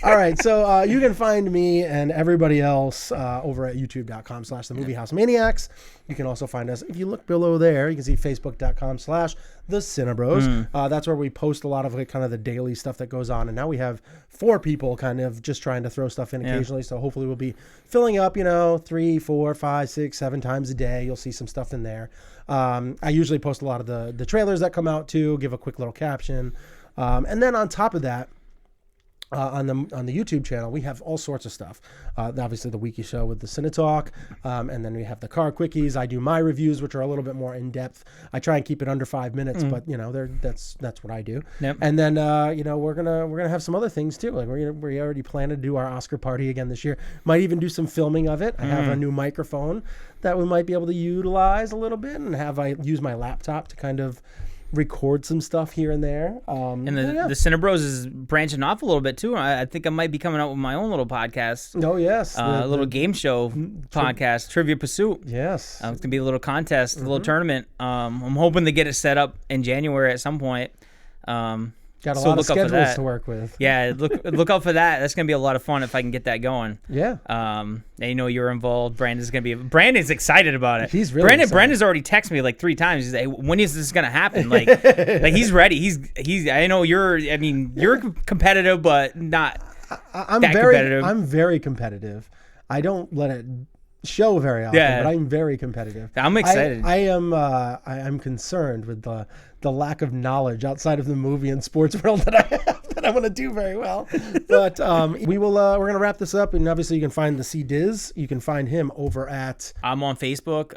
All right, so you can find me and everybody else over at youtube.com/themoviehousemaniacs. You can also find us, if you look below there, you can see facebook.com/thecinebros. That's where we post a lot of kind of the daily stuff that goes on. And now we have 4 people kind of just trying to throw stuff in occasionally. So hopefully we'll be filling up, 3, 4, 5, 6, 7 times a day. You'll see some stuff in there. I usually post a lot of the trailers that come out too, give a quick little caption. And then on top of that, on the YouTube channel, we have all sorts of stuff. Obviously, the Wiki Show with the CineTalk, and then we have the Car Quickies. I do my reviews, which are a little bit more in depth. I try and keep it under 5 minutes, but that's what I do. Yep. And then we're gonna have some other things too. Like we already plan to do our Oscar party again this year. Might even do some filming of it. I have a new microphone that we might be able to utilize a little bit, and I use my laptop to kind of record some stuff here and there. And the Cinebros is branching off a little bit too. I think I might be coming out with my own little podcast. Oh yes, a little game show podcast, Trivia Pursuit. Yes, it's gonna be a little contest, a little tournament. I'm hoping to get it set up in January at some point. Got a So lot of look out for schedules that. to work with. Yeah, look out for that. That's gonna be a lot of fun if I can get that going. Yeah. And you know you're involved. Brandon's excited about it. He's really excited. Brandon's already texted me like 3 times. He's like, when is this gonna happen? Like he's ready. He's. I know you're competitive, but not I'm that very competitive. I'm very competitive. I don't let it show very often, Yeah. but I'm very competitive. I'm excited. I'm concerned with the lack of knowledge outside of the movie and sports world that I have that I want to do very well. But we're gonna wrap this up, and obviously you can find the C-Diz. You can find him over at. I'm on Facebook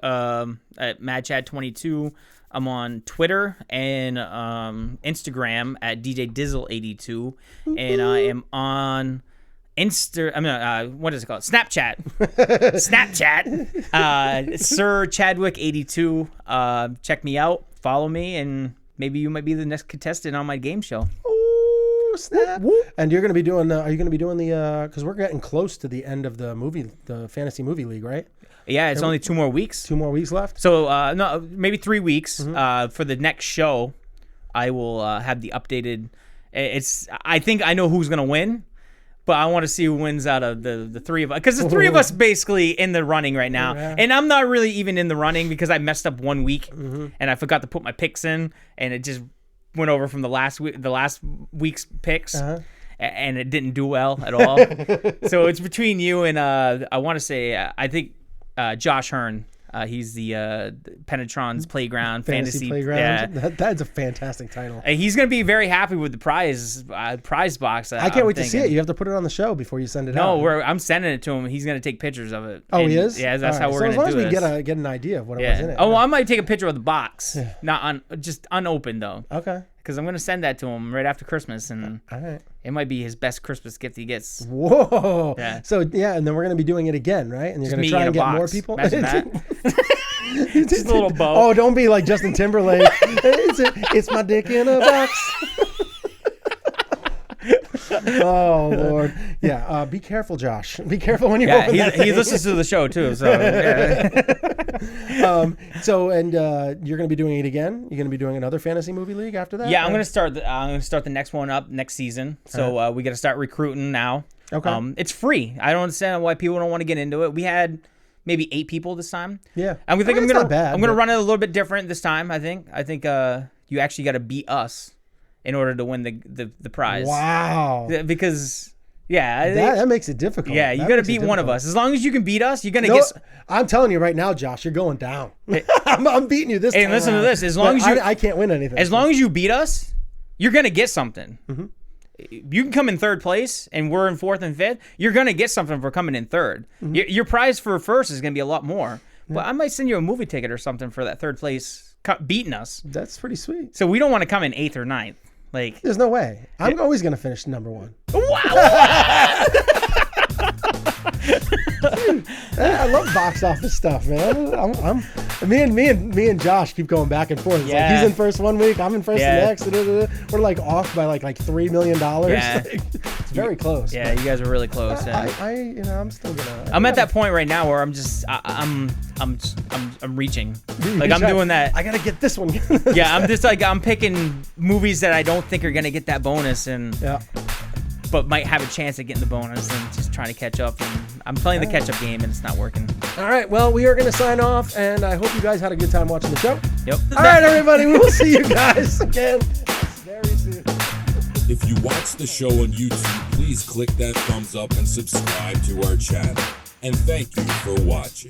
at MadChad22. I'm on Twitter and Instagram at DJ Dizzle82, and I am on what is it called? Snapchat. Sir Chadwick82. Check me out, follow me, and maybe you might be the next contestant on my game show. Oh, snap! And you're gonna be doing. Are you gonna be doing the? Because we're getting close to the end of the fantasy movie league, right? Yeah, it's only 2 more weeks. 2 more weeks left. So no, maybe 3 weeks. For the next show, I will have the updated. I think I know who's gonna win. But I want to see who wins out of the 3 of us. Because the 3 of us basically in the running right now. Yeah. And I'm not really even in the running because I messed up 1 week. And I forgot to put my picks in. And it just went over from the last week's picks. And it didn't do well at all. So it's between you and, I want to say, I think Josh Hearn. He's the Penetron's Playground Fantasy Playground. Yeah. That's a fantastic title. He's going to be very happy with the prize box. I can't wait to see it. You have to put it on the show before you send it out. No, I'm sending it to him. He's going to take pictures of it. Oh, he is? Yeah, that's how we're going to do it. As long as we get an idea of what was in it. Oh, well, I might take a picture of the box. Just unopened, though. Okay. Because I'm going to send that to him right after Christmas, and all right. It might be his best Christmas gift he gets. Whoa. Yeah. So, and then we're going to be doing it again, right? And you're going to try and get more people? Imagine that. Just a little bow. Oh, don't be like Justin Timberlake. It's my dick in a box. Oh, Lord. Yeah, be careful, Josh. Be careful when you open that thing. He listens to the show, too. So, you're going to be doing it again? You're going to be doing another fantasy movie league after that? Yeah, I'm going to start the next one up next season. So we got to start recruiting now. Okay. It's free. I don't understand why people don't want to get into it. We had maybe 8 people this time. Yeah. I'm going to run it a little bit different this time, I think. You actually got to beat us in order to win the prize. Wow. Because, yeah. That makes it difficult. Yeah, you got to beat one of us. As long as you can beat us, you're going to get... I'm telling you right now, Josh, you're going down. I'm beating you this time. And listen to this. As long as I can't win anything. As long as you beat us, you're going to get something. Mm-hmm. You can come in 3rd place, and we're in 4th and 5th. You're going to get something for coming in 3rd. Mm-hmm. Your prize for 1st is going to be a lot more. Yeah. But I might send you a movie ticket or something for that 3rd place beating us. That's pretty sweet. So we don't want to come in 8th or 9th. Like, there's no way. I'm always going to finish number 1. Wow. I love box office stuff, man. Me and Josh keep going back and forth. It's like he's in first 1 week, I'm in first the next. We're like off by like $3 million. Yeah. It's very close. Yeah, you guys are really close. I'm still gonna. I'm at that point right now where I'm just I'm reaching. Like I'm doing that. I gotta get this one. Yeah, I'm just like I'm picking movies that I don't think are gonna get that bonus but might have a chance at getting the bonus and just trying to catch up. And I'm playing the catch-up game, and it's not working. All right, well, we are going to sign off, and I hope you guys had a good time watching the show. Yep. All right, everybody, we will see you guys again very soon. If you watch the show on YouTube, please click that thumbs up and subscribe to our channel. And thank you for watching.